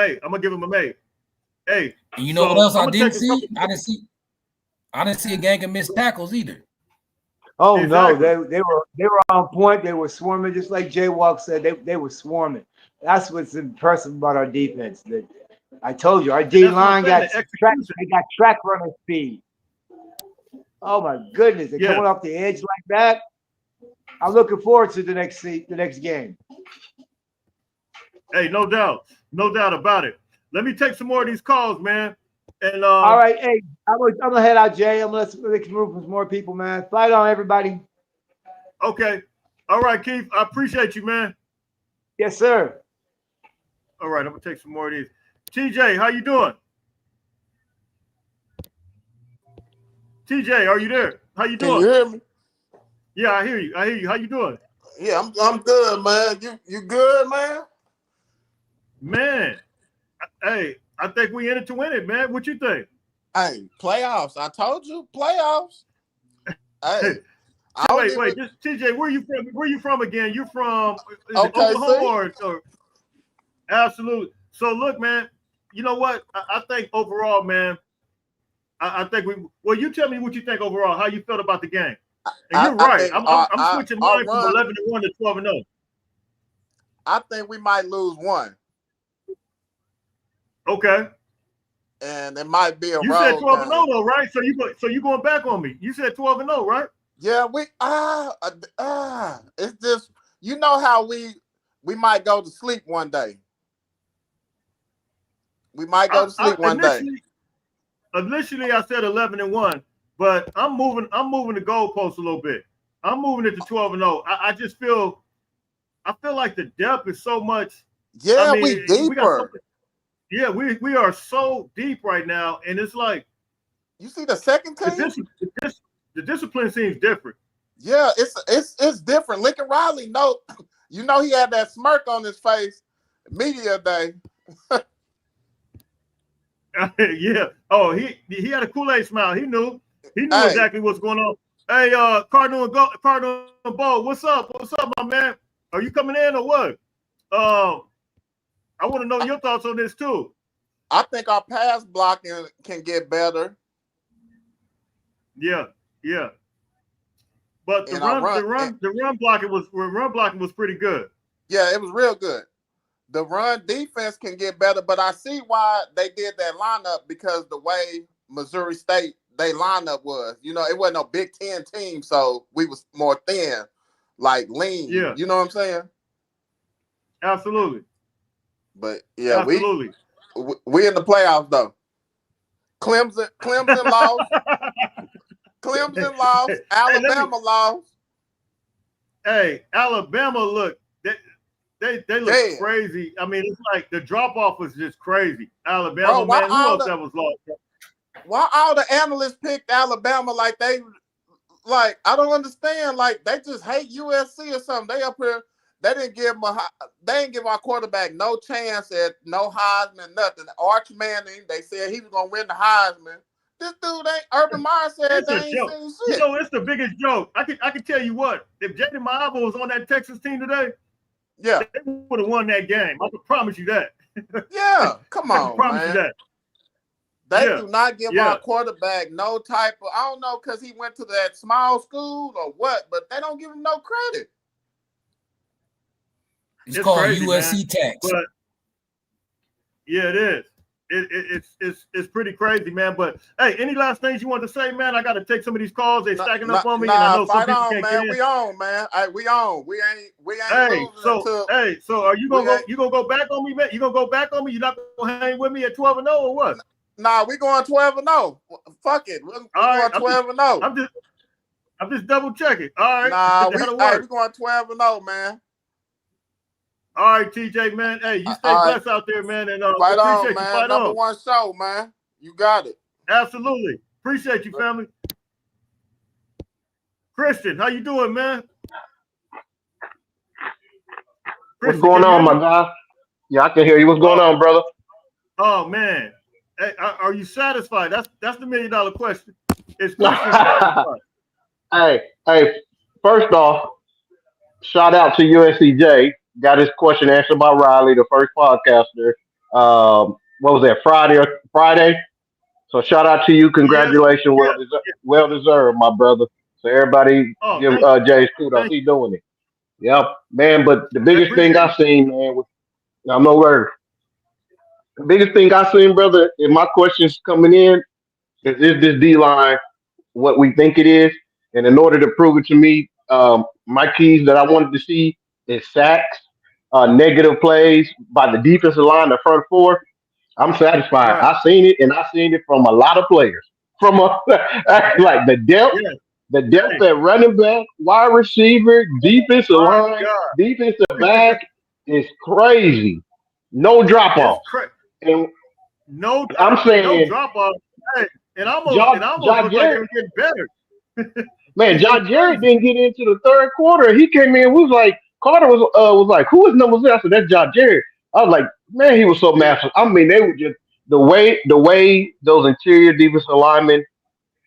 A. Hey, and you know what else I didn't see? I didn't see a gang of missed tackles either. Oh exactly. No, they were on point. They were swarming, just like Jay Walk said. They were swarming. That's what's impressive about our defense. That I told you, our D line got track runner speed. Oh my goodness, they're coming off the edge like that. I'm looking forward to the next game. Hey, no doubt about it. Let me take some more of these calls, man. And all right, hey, I'm gonna head out, Jay. I'm gonna make room for some more people, man. Fight on, everybody. Okay, all right, Keith. I appreciate you, man. Yes, sir. All right, I'm gonna take some more of these. TJ, how you doing? TJ, are you there? How you doing? Can you hear me? Yeah, I hear you. How you doing? Yeah, I'm good, man. You good, man? Man, hey, I think we in it to win it, man. What you think? Hey, playoffs. I told you, playoffs. Hey, wait, just TJ, where you from again? You're from Oklahoma or absolutely. So look, man, you know what? I think overall, man, I think you tell me what you think overall, how you felt about the game. And you're right. I'm switching mine from 11-1 to 12-0. I think we might lose one. Okay. And it might be a You said 12-0 though, right? So you going back on me. You said 12-0, right? Yeah, it's just, you know how we might go to sleep one day. We might go to sleep one day. Initially, I said 11-1, but I'm moving the goalpost a little bit. I'm moving it to 12-0. I just feel like the depth is so much. Yeah, I mean, we deeper. We are so deep right now, and it's like you see the second team. The discipline seems different. Yeah, it's different. Lincoln Riley, he had that smirk on his face media day. Yeah. Oh, he had a Kool-Aid smile. He knew exactly what's going on. Hey, Cardinal and Bo, what's up? What's up, my man? Are you coming in or what? I want to know your thoughts on this too. I think our pass blocking can get better. Yeah. But the run blocking was pretty good. Yeah, it was real good. The run defense can get better, but I see why they did that lineup, because the way Missouri State they lineup was, it wasn't a Big Ten team, so we was more thin, like lean. Yeah. You know what I'm saying? Absolutely. But yeah, absolutely. We in the playoffs though. Clemson lost. Clemson lost. Alabama lost. Hey, Alabama, look, they look crazy. I mean, it's like the drop off was just crazy. Alabama, man, who else that was lost? Why all the analysts picked Alabama like I don't understand. Like they just hate USC or something. They up here, they didn't give our quarterback no chance at no Heisman, nothing. Arch Manning, they said he was gonna win the Heisman. This dude Urban Meyer said they ain't seen shit. It's the biggest joke. I can tell you what, if Jaden Maaba was on that Texas team today, yeah, they would have won that game. I can promise you that. Yeah, come on, I can promise you that. They do not give our quarterback no type of, I don't know, because he went to that small school or what, but they don't give him no credit. It's called crazy, USC tax. But yeah, it is. It's pretty crazy, man. But hey, any last things you want to say, man? I got to take some of these calls. They're stacking up on me, and I know some people can't get in. We on, man. We on. We ain't. Hey, so are you gonna go back on me, man? You gonna go back on me? You not gonna hang with me at 12-0 or what? Nah, we going 12-0. Fuck it. We're going 12-0. I'm just double checking. All right. Nah, we going 12-0, man. All right, TJ, man. Hey, you stay blessed out there, man. And fight on, man. Fight Number on. one show, man. You got it. Absolutely. Appreciate you, family. Christian, how you doing, man? What's going on, my guy? Yeah, I can hear you. What's going on, brother? Oh, man. Hey, are you satisfied? That's the $1 million question. Is Christian satisfied? Hey, first off, shout out to USCJ. Got his question answered by Riley, the first podcaster. What was that, Friday? So shout out to you. Congratulations. Well deserved, my brother. So everybody give Jay's kudos. He's doing it. Yep, man. But the biggest thing I seen, man, was I'm no word. The biggest thing I seen, brother, and my questions coming in is this D line what we think it is? And in order to prove it to me, my keys that I wanted to see is sacks, negative plays by the defensive line, the front four. I'm satisfied. Right. I seen it, and I seen it from a lot of players. From like the depth at running back, wide receiver, defensive line, defensive back is crazy. No drop off. And I'm saying no drop off. Hey, and almost look like they're getting better. Man, John Jarrett didn't get into the third quarter. He came in, was like, Carter was like, who is number 0? I said, that's John Jarrett. I was like, man, he was so massive. I mean, they were just the way those interior defensive linemen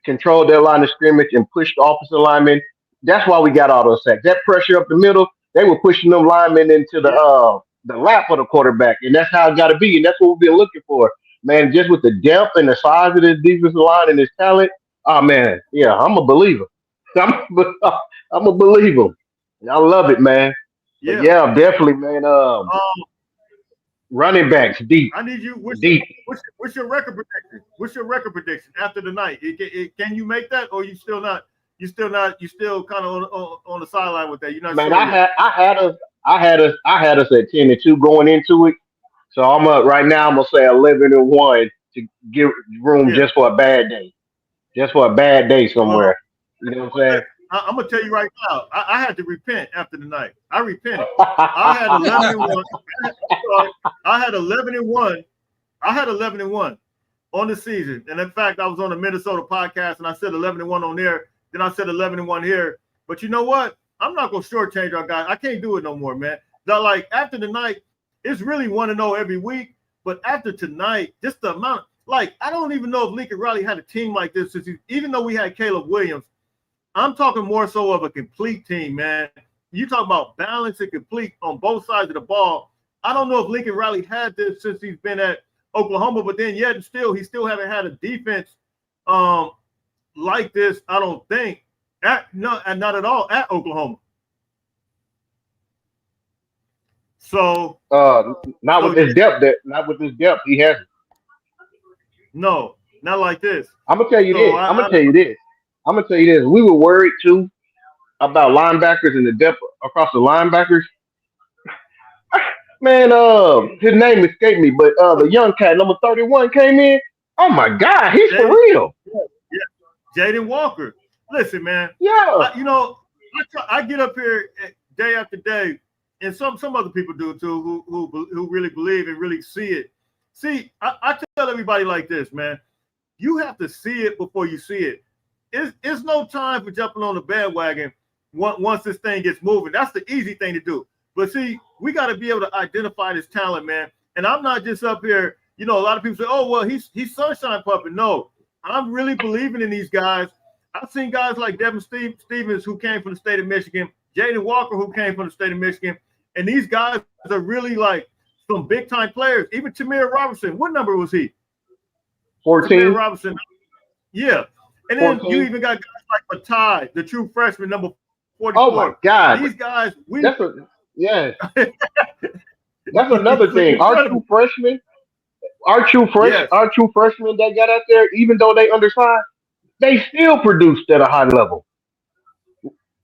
controlled their line of scrimmage and pushed the offensive linemen. That's why we got all those sacks. That pressure up the middle, they were pushing them linemen into the lap of the quarterback, and that's how it got to be, and that's what we've been looking for, man. Just with the depth and the size of this defensive line and this talent, oh man, yeah, I'm a believer. I'm a believer. I love it, man. Yeah, definitely, man. Running backs deep. I need you. Deep. What's your record prediction? What's your record prediction after the night? Can you make that, or you still not? You still kind of on the sideline with that. You're not. Man, sure I had us at 10-2 going into it, So right now. I'm gonna say 11-1 to give room Yeah. just for a bad day, just for a bad day Well, somewhere. You know what I'm I'm gonna tell you right now. I had to repent after the night. I repented. I had 11-1. I had 11-1. I had 11-1 on the season, and in fact, I was on the Minnesota podcast, and I said 11-1 on there. Then I said 11-1 here. But you know what? I'm not gonna shortchange our guys. I can't do it no more, man. Like after the night, it's really 1-0 every week. But after tonight, just the amount. Like I don't even know if Lincoln Riley had a team like this. Even though we had Caleb Williams, I'm talking more so of a complete team, man. You talk about balance and complete on both sides of the ball. I don't know if Lincoln Riley had this since he's been at Oklahoma, but then yet and still, he still haven't had a defense like this. I don't think not at all at Oklahoma. So not with this depth. Not with this depth. He hasn't. No, not like this. I'm gonna tell you So this. I'm gonna tell you this. I'm gonna tell you this. We were worried too about linebackers and the depth across the linebackers. Man, his name escaped me, but the young cat, number 31, came in. Oh my God, he's for real. Yeah. Jaden Walker. Listen, man. Yeah. I get up here day after day, and some other people do too, who really believe and really see it. See, I tell everybody like this, man. You have to see it before you see it. It's no time for jumping on the bandwagon once this thing gets moving. That's the easy thing to do. But see, we got to be able to identify this talent, man. And I'm not just up here, a lot of people say, oh, well, he's sunshine puppet. No, I'm really believing in these guys. I've seen guys like Devin Stevens, who came from the state of Michigan, Jaden Walker, who came from the state of Michigan. And these guys are really like some big time players. Even Tamir Robertson, what number was he? 14. Tamir Robertson. Yeah. And then 14. you even got guys like Matai, the true freshman, number 44. Oh my God. These guys, That's another thing. Our true freshmen that got out there, even though they undersized, they still produced at a high level.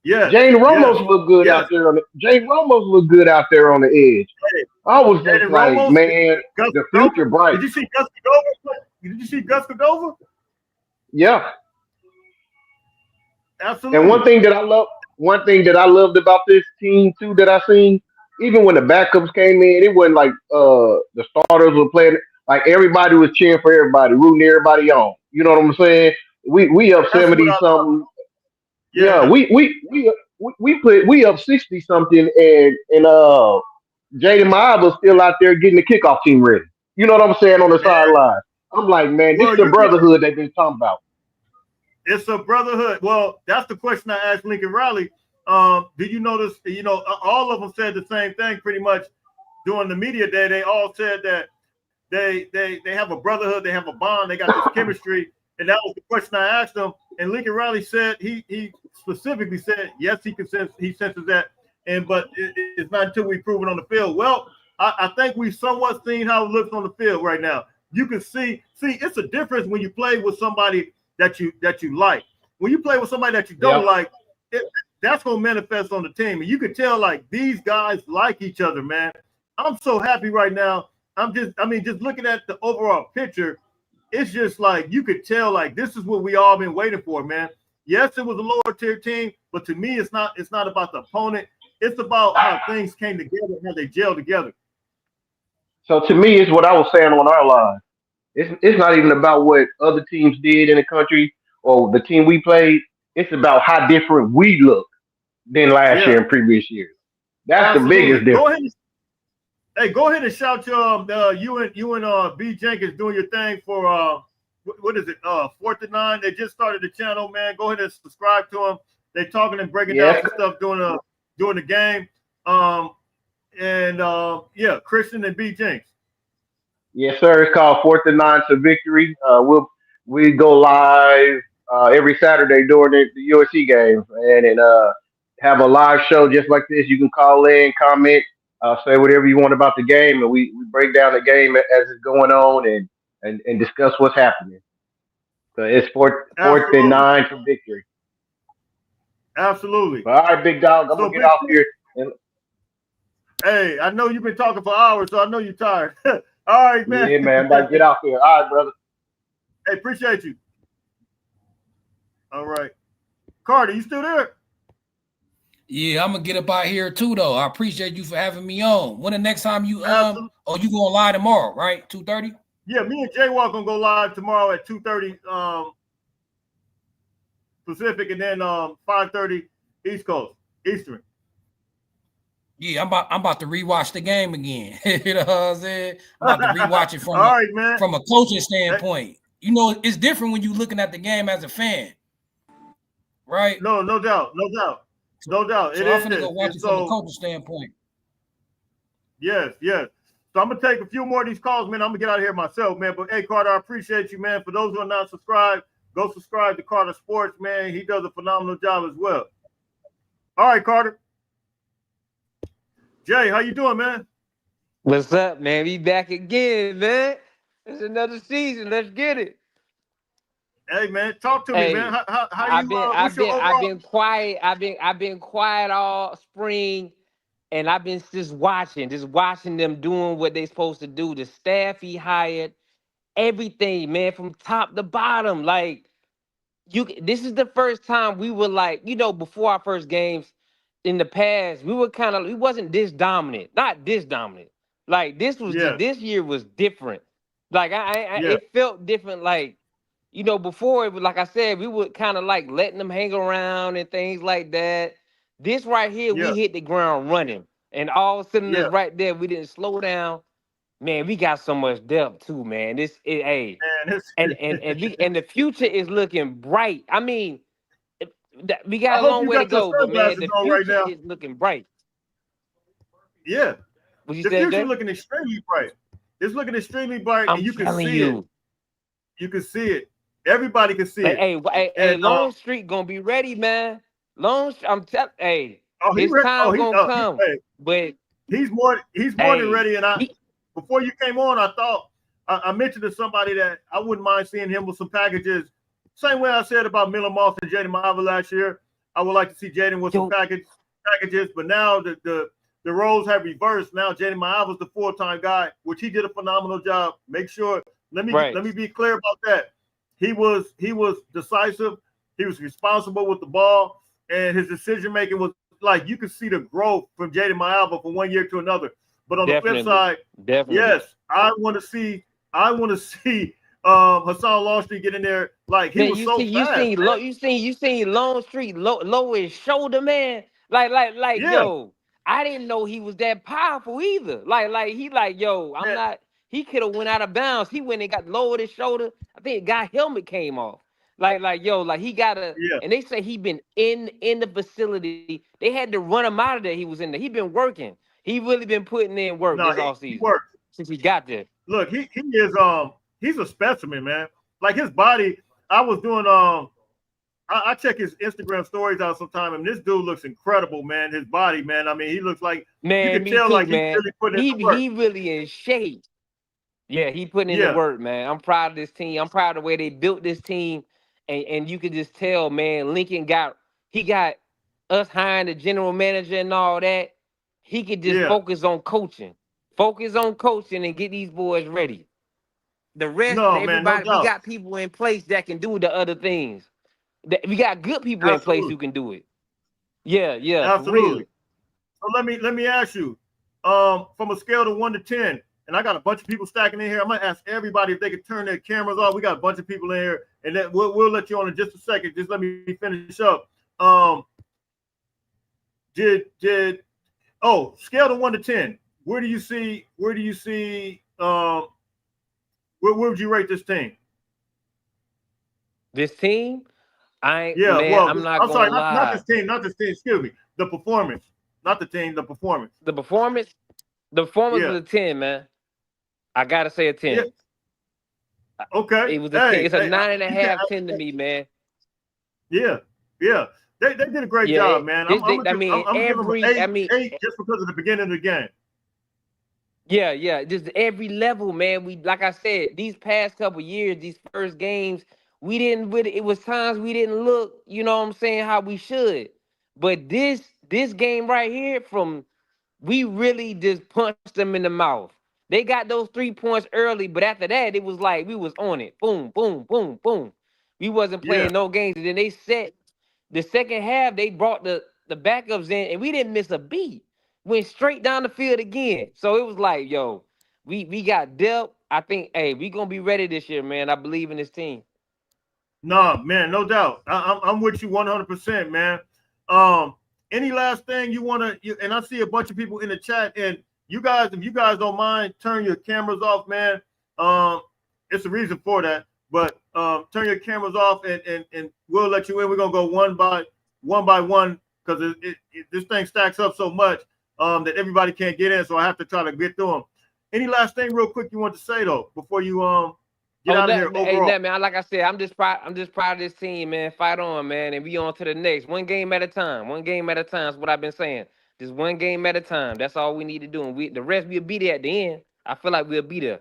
Yeah. Jane Ramos looked good out there Jane Ramos looked good out there on the edge. I was just like, Ramos, man, the future bright. Did you see Gus Cordova? Did you see Gus Cordova? Yeah. Absolutely. And one thing that I loved about this team too that I seen, even when the backups came in, it wasn't like the starters were playing. Like everybody was cheering for everybody, rooting everybody on. You know what I'm saying? We up 70 something. Yeah, we up 60 something, and Jaden Miles was still out there getting the kickoff team ready. You know what I'm saying on the sideline. I'm like, man, this is the brotherhood they've been talking about. It's a brotherhood. Well, that's the question I asked Lincoln Riley. Did you notice? All of them said the same thing pretty much during the media day. They all said that they have a brotherhood, they have a bond, they got this chemistry, and that was the question I asked them. And Lincoln Riley said he specifically said yes, he senses that, but it's not until we prove it on the field. Well, I think we've somewhat seen how it looks on the field right now. You can see it's a difference when you play with somebody that you like. When you play with somebody that you don't like, that's gonna manifest on the team, and you can tell like these guys like each other, man. I'm so happy right now. Just looking at the overall picture, it's just like you could tell like this is what we all been waiting for, man. Yes, it was a lower tier team, but to me, it's not about the opponent. It's about how things came together, how they gelled together. So to me, it's what I was saying on our line. It's not even about what other teams did in the country or the team we played. It's about how different we look than last year and previous years. That's the biggest difference. Go ahead and shout your you and B Jenkins doing your thing for what is it 4th and 9. They just started the channel, man. Go ahead and subscribe to them. They're talking and breaking down some stuff during the game. Christian and B Jenkins. Yes, sir. It's called 4th and 9 to Victory. We go live every Saturday during the USC games, and have a live show just like this. You can call in, comment, say whatever you want about the game, and we break down the game as it's going on and discuss what's happening. So it's 4th and 9 for victory. Absolutely. All right, big dog. I'm gonna get off here. Hey, I know you've been talking for hours, so I know you're tired. All right, man. Yeah, man. About to get out there. All right, brother. Hey, appreciate you. All right. Carter, you still there? Yeah, I'm gonna get up out here too, though. I appreciate you for having me on. When the next time you Absolutely. oh, you gonna live tomorrow, right? 2:30? Yeah, me and Jay Walk gonna go live tomorrow at 2:30 Pacific, and then 5:30 East Coast Eastern. Yeah, I'm about to rewatch the game again. You know what I'm saying? I'm about to rewatch it All right, man. From a coaching standpoint. You know, it's different when you're looking at the game as a fan, right? No doubt. So I'm gonna go watch it from a coaching standpoint. Yes. So I'm gonna take a few more of these calls, man. I'm gonna get out of here myself, man. But hey, Carter, I appreciate you, man. For those who are not subscribed, go subscribe to Carter Sports, man. He does a phenomenal job as well. All right, Carter. Jay, how you doing, man? What's up, man? We back again, man. It's another season. Let's get it. Hey, man, talk to me, man. How you? What's your overall? I've been quiet. I've been quiet all spring, and I've been just watching them doing what they supposed to do. The staff he hired, everything, man, from top to bottom. Like this is the first time we were like, before our first games in the past, we wasn't this dominant, not this dominant. Like this was this year was different. Like it felt different. Like before it was like I said, we would kind of like letting them hang around and things like that. This right here, we hit the ground running, and all of a sudden, right there, we didn't slow down. Man, we got so much depth too, man. And the future is looking bright. I mean, we got a long way to go, but man, the future is looking bright. Yeah, what you the say, future Jay? looking extremely bright. It's looking extremely bright, and you can see it. You can see it. Everybody can see it. Hey, Longstreet gonna be ready, man. I'm telling. Hey, his time gonna come. But he's more than ready. And before you came on, I thought I mentioned to somebody that I wouldn't mind seeing him with some packages. Same way I said about Miller Moss and Jaden Maiava last year. I would like to see Jaden with some packages, but now the roles have reversed. Now Jaden Maiava's the full-time guy, which he did a phenomenal job. Make sure. Let me be clear about that. He was decisive. He was responsible with the ball, and his decision making was like you could see the growth from Jaden Maiava from one year to another. But on the flip side, yes, I want to see Hassan Longstreet get in there. Like he was so fast. You seen Longstreet lower his shoulder, man. Like yo, I didn't know he was that powerful either. I'm not. He could have went out of bounds. He went and got lowered his shoulder. I think the guy helmet came off. He got a. And they say he been in the facility. They had to run him out of there. He was in there. He been working. He really been putting in work this offseason since he got there. Look, he is he's a specimen, man. Like his body. I was doing I check his Instagram stories out sometime, and this dude looks incredible, man. His body, man. I mean, he looks like you can tell like he's really putting in work. He really in shape. Yeah, he putting in the work, man. I'm proud of this team. I'm proud of the way they built this team. And you could just tell, man, Lincoln got us hiring the general manager and all that. He could just focus on coaching. Focus on coaching and get these boys ready. The rest, everybody, we got people in place that can do the other things. We got good people in place who can do it. Yeah, absolutely. So let me ask you, from a scale of 1 to 10. And I got a bunch of people stacking in here. I'm gonna ask everybody if they could turn their cameras off. We got a bunch of people in here, and then we'll let you on in just a second. Just let me finish up. Scale of 1 to 10. Where do you see? Where would you rate this team? This team? I'm not this team. Excuse me. The performance, not the team. The performance. The performance was a 10, man. I gotta say a 10. Yeah. Okay. It was a 10. It's a 9.5, 10 to me, man. Yeah. They did a great job, man. I'm giving them eight just because of the beginning of the game. Yeah. Just every level, man. We, like I said, these past couple years, these first games, it was times we didn't look, you know what I'm saying, how we should. But this game right here, from we really just punched them in the mouth. They got those 3 points early, but after that, it was like we was on it. Boom, boom, boom, boom. We wasn't playing no games. And then they set the second half, they brought the backups in, and we didn't miss a beat. Went straight down the field again. So it was like, yo, we got depth. I think, hey, we gonna be ready this year, man. I believe in this team. No, man, no doubt. I'm with you 100%, man. Any last thing you want to? And I see a bunch of people in the chat, and you guys, if you guys don't mind, turn your cameras off, man. It's a reason for that, but turn your cameras off, and we'll let you in. We're gonna go one by one because this thing stacks up so much that everybody can't get in, so I have to try to get through them. Any last thing, real quick, you want to say though before you get out of here? Overall, hey, man, like I said, I'm just proud of this team, man. Fight on, man, and we on to the next. One game at a time. One game at a time is what I've been saying. Just one game at a time. That's all we need to do, and the rest we'll be there at the end. I feel like we'll be there.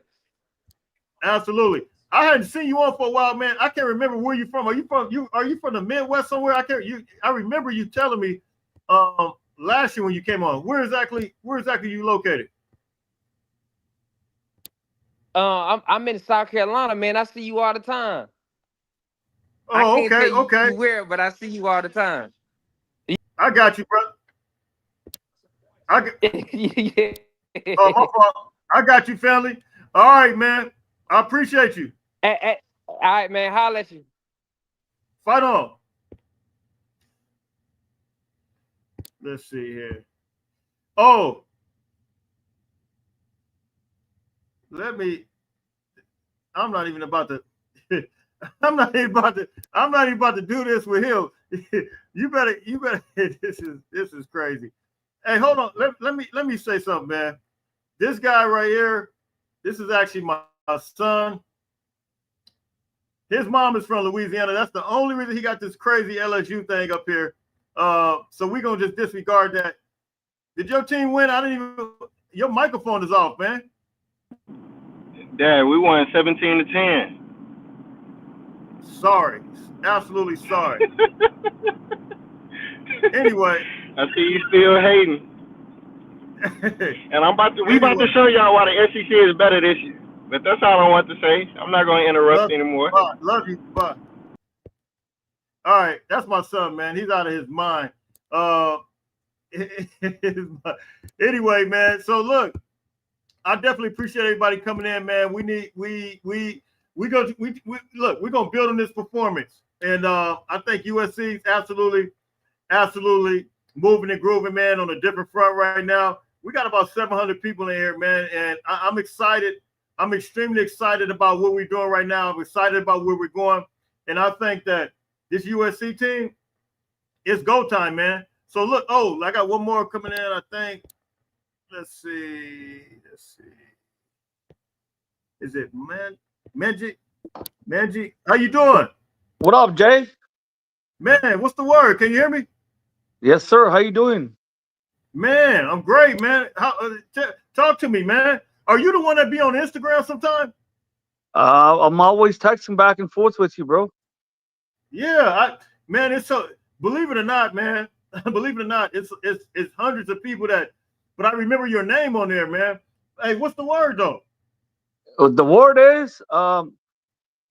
Absolutely. I hadn't seen you on for a while, man. I can't remember where you're from. Are you from the Midwest somewhere? I remember you telling me last year when you came on. Where exactly you located? I'm in South Carolina, man. I see you all the time. Oh, I can't okay. You where, but I see you all the time. I got you, bro. Yeah. Oh, my fault. I got you, family. All right, man. I appreciate you. All right, man. Holla at you. Fight on. Let's see here. Oh. I'm not even about to do this with him. You better this is crazy. Hey, hold on. Let me say something, man. This guy right here, this is actually my son. His mom is from Louisiana. That's the only reason he got this crazy LSU thing up here. So we're gonna just disregard that. Did your team win? Your microphone is off, man. Dad, we won 17-10. Sorry. Absolutely sorry. Anyway. I see you still hating. And we about to show y'all why the SEC is better this year. But that's all I want to say. I'm not going to interrupt anymore. Love you. Bye. All right. That's my son, man. He's out of his mind. Anyway, man. So look, I definitely appreciate everybody coming in, man. We're gonna build on this performance. And I think USC is absolutely moving and grooving, man, on a different front right now. We got about 700 people in here, man, and I'm excited. I'm extremely excited about what we're doing right now. I'm excited about where we're going, and I think that this USC team is go time, man. So look, I got one more coming in, I think. Let's see. Is it Magic? How you doing? What up, Jay? Man, what's the word? Can you hear me? Yes, sir. How you doing? Man, I'm great, man. Talk to me, man. Are you the one that be on Instagram sometime? I'm always texting back and forth with you, bro. Yeah, it's so, believe it or not, man. Believe it or not, it's hundreds of people but I remember your name on there, man. Hey, what's the word though? The word is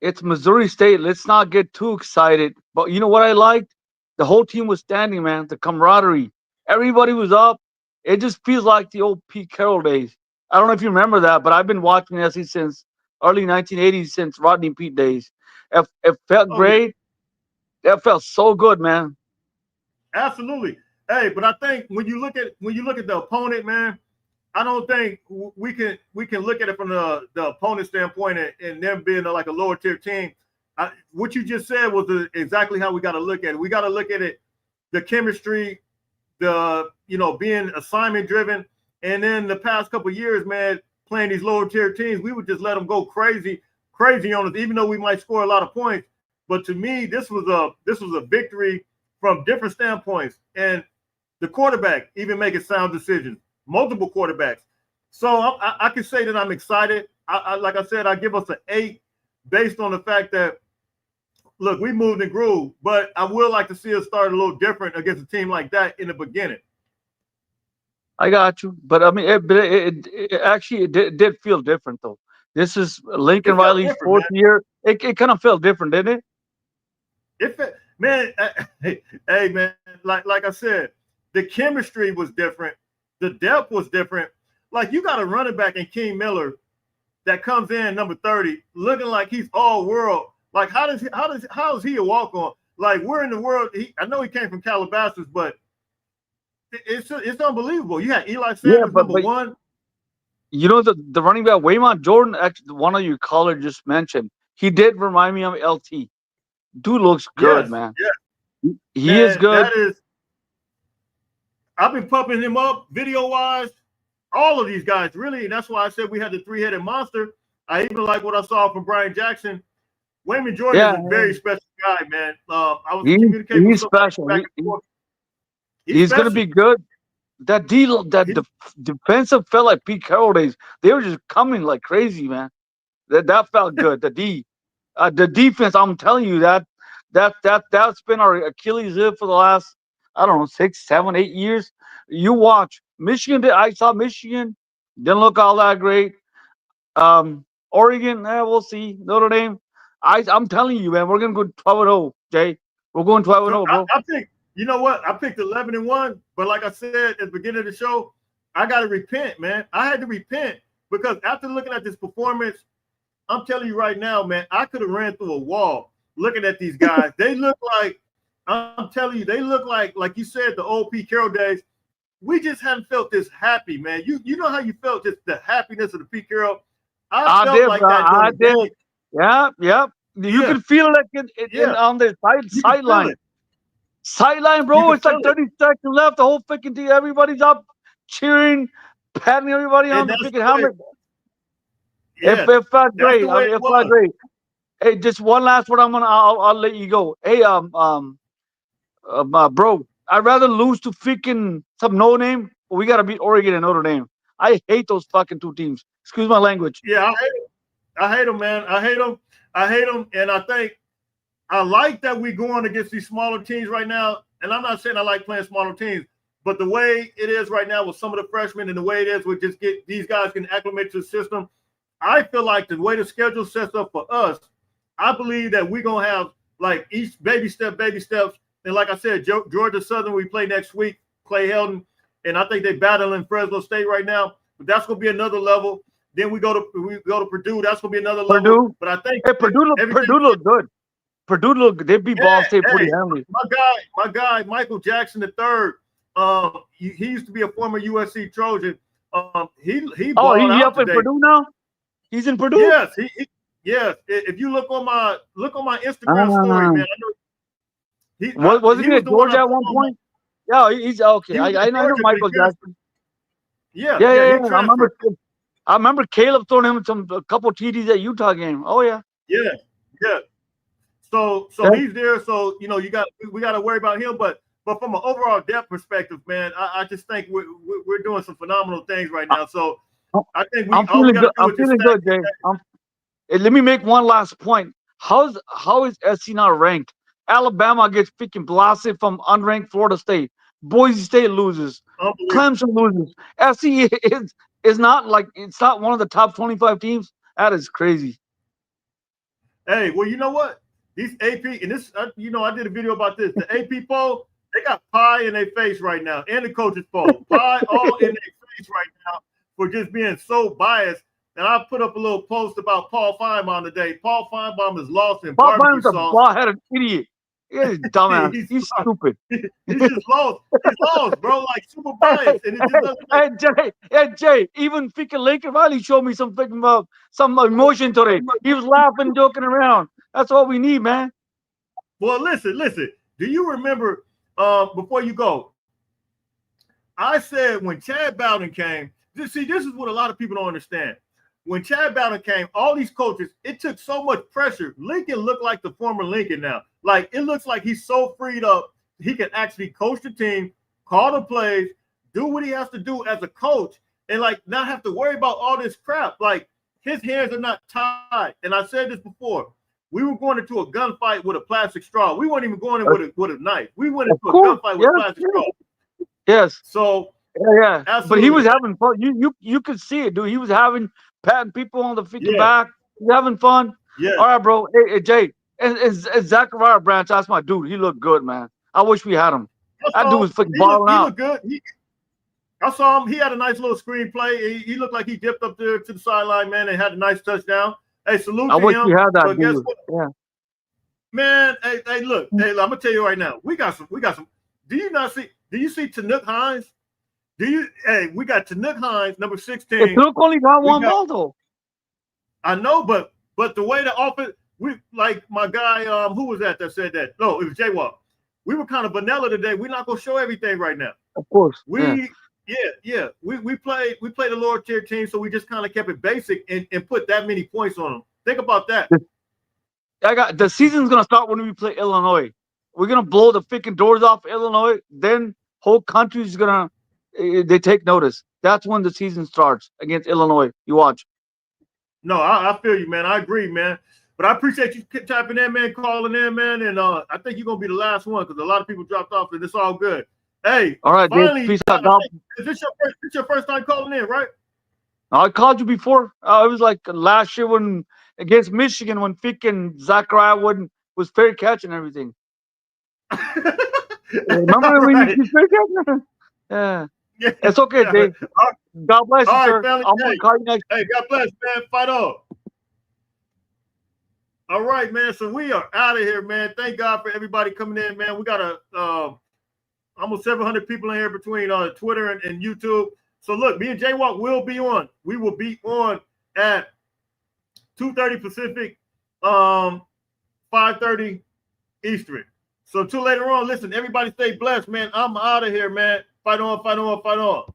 it's Missouri State. Let's not get too excited. But you know what I liked? The whole team was standing, man. The camaraderie. Everybody was up. It just feels like the old Pete Carroll days. I don't know if you remember that, but I've been watching SC since early 1980s, since Rodney Pete days. It felt great. Yeah. That felt so good, man. Absolutely. Hey, but I think when you look at the opponent, man, I don't think we can look at it from the opponent standpoint and them being like a lower tier team. What you just said was exactly how we got to look at it. We got to look at it, the chemistry, being assignment driven, and then the past couple of years, man, playing these lower tier teams, we would just let them go crazy on us, even though we might score a lot of points. But to me, this was a victory from different standpoints, and the quarterback even making sound decisions, multiple quarterbacks. So I can say that I'm excited. Like I said, I give us an 8 based on the fact that, look, we moved and grew, but I would like to see us start a little different against a team like that in the beginning. I got you, but I mean, it actually did feel different though. This is Lincoln It felt Riley's different, fourth man. year. It kind of felt different, didn't it? Man, hey man, like I said, the chemistry was different, the depth was different. Like you got a running back in King Miller that comes in number 30, looking like he's all world. Like how is he a walk on? Like we're in the world. I know he came from Calabasas, but it's unbelievable. You had Eli Sanders number but 1. you know the running back Waymon Jordan, actually, one of your callers just mentioned. He did remind me of LT. Dude looks good, Yes, man. yes, He is man. good. That is. I've been pumping him up video wise. All of these guys, really, and that's why I said we had the 3-headed monster. I even like what I saw from Brian Jackson. Waymon Jordan is a very special guy, man. I was communicating with He's some special. back and forth. He's gonna be good. That defensive felt like Pete Carroll days. They were just coming like crazy, man. That felt good. The defense. I'm telling you that's been our Achilles heel for the last, I don't know, 6, 7, 8 years. You watch Michigan. I saw Michigan didn't look all that great. Oregon, we'll see. Notre Dame. I'm telling you, man, we're gonna go 12-0. Jay, we're going 12-0, bro. I think, you know what? I picked 11-1, but like I said at the beginning of the show, I got to repent, man. I had to repent because after looking at this performance, I'm telling you right now, man, I could have ran through a wall looking at these guys. They look like, I'm telling you, they look like you said, the old Pete Carroll days. We just hadn't felt this happy, man. You know how you felt, just the happiness of the Pete Carroll. I felt did, like bro. that. I did. Yeah. You can feel it like on the sideline. Sideline, bro. It's like 30 seconds left. The whole freaking team, everybody's up, cheering, patting everybody on the freaking helmet. Yeah, it felt that's great. the way It it felt was. great. Hey, just one last word. I'll let you go. Hey, bro, I'd rather lose to freaking some no name. But we gotta beat Oregon and Notre Dame. I hate those fucking two teams. Excuse my language. Yeah, I hate them, man. I hate them, and I think I like that we're going against these smaller teams right now. And I'm not saying I like playing smaller teams, but the way it is right now with some of the freshmen and the way it is with just get these guys can acclimate to the system, I feel like the way the schedule sets up for us, I believe that we're gonna have like each baby steps. And like I said, Georgia Southern we play next week, Clay Helton, and I think they battle in Fresno State right now. But that's gonna be another level. Then we go to Purdue. That's gonna be another level. But I think Purdue look good. Purdue look, they beat Ball State pretty heavily. My guy, Michael Jackson III. He used to be a former USC Trojan. He balled out up today. in Purdue now. He's in Purdue. Yes, yes. If you look on my Instagram story, man, I know wasn't he at Georgia at one point? Yeah, he's okay. I know Michael Jackson. Yeah. I remember Caleb throwing him a couple TDs at Utah game. Oh yeah. Yeah. So he's there. So we got to worry about him. But from an overall depth perspective, man, I just think we're doing some phenomenal things right now. So I think I'm feeling good, Jay. Let me make one last point. How is SC not ranked? Alabama gets freaking blasted from unranked Florida State. Boise State loses. Clemson loses. SC is not like, it's not one of the top 25 teams. That is crazy. Hey, well, you know what? These AP, and this, I did a video about this. The AP poll, they got pie in their face right now, and the coaches poll. Pie all in their face right now for just being so biased. And I put up a little post about Paul Feinbaum today. Paul Feinbaum is lost in barbecue sauce. Paul Feinbaum's a bald-headed idiot. He's dumbass. He's stupid. He's just lost. He's lost, bro. Like super biased. And it just hey, Jay, even freaking Lincoln Riley showed me some freaking some emotion today. He was laughing, joking around. That's all we need, man. Well, listen. Do you remember before you go? I said when Chad Bowden came, this is what a lot of people don't understand. When Chad Bowden came, all these coaches, it took so much pressure. Lincoln looked like the former Lincoln now. Like, it looks like he's so freed up. He can actually coach the team, call the plays, do what he has to do as a coach, and, like, not have to worry about all this crap. Like, his hands are not tied. And I said this before. We were going into a gunfight with a plastic straw. We weren't even going in with a knife. We went into a gunfight with a plastic straw. Yes. So Yeah. Absolutely. But he was having fun. You could see it, dude. He was patting people on the freaking back. He was having fun. Yeah. All right, bro. Hey, Jay. And Zachariah Branch, that's my dude. He looked good, man. I wish we had him. That dude was freaking balling out. He looked good. I saw him. He had a nice little screenplay. He looked like he dipped up there to the sideline, man, and had a nice touchdown. Hey, salute to him. I wish we had that but guess dude. what? Yeah. Man, hey, look. Hey, I'm gonna tell you right now. We got some. Do you see Tanuk Hines? We got Tanuk Hines, number 16. Tanuk only got one ball though. I know, but the way the offense, we like my guy, who was that said that? No, it was J-Walk. We were kind of vanilla today. We're not gonna show everything right now. Of course. We played a lower tier team, so we just kind of kept it basic and put that many points on them. Think about that. The season's gonna start when we play Illinois. We're gonna blow the freaking doors off Illinois. Then whole country's gonna they take notice. That's when the season starts against Illinois. You watch. No, I feel you, man. I agree, man. But I appreciate you typing in, man, calling in, man. And I think you're gonna be the last one because a lot of people dropped off, and it's all good. Hey, all right, finally, peace out. Is this your first time calling in, right? I called you before. It was like last year when against Michigan when freaking Zachariah was fair catch and everything. Remember when you fair catch? Yeah. It's okay, Dave. God bless you, sir. Family, I'm gonna call you next. Hey, God bless, man. Fight on. All right, man. So we are out of here, man. Thank God for everybody coming in, man. We got almost 700 people in here between Twitter and YouTube. So look, me and J-Walk will be on. We will be on at 2:30 Pacific, 5:30 Eastern. So until later on, listen, everybody stay blessed, man. I'm out of here, man. Fight on, fight on, fight on.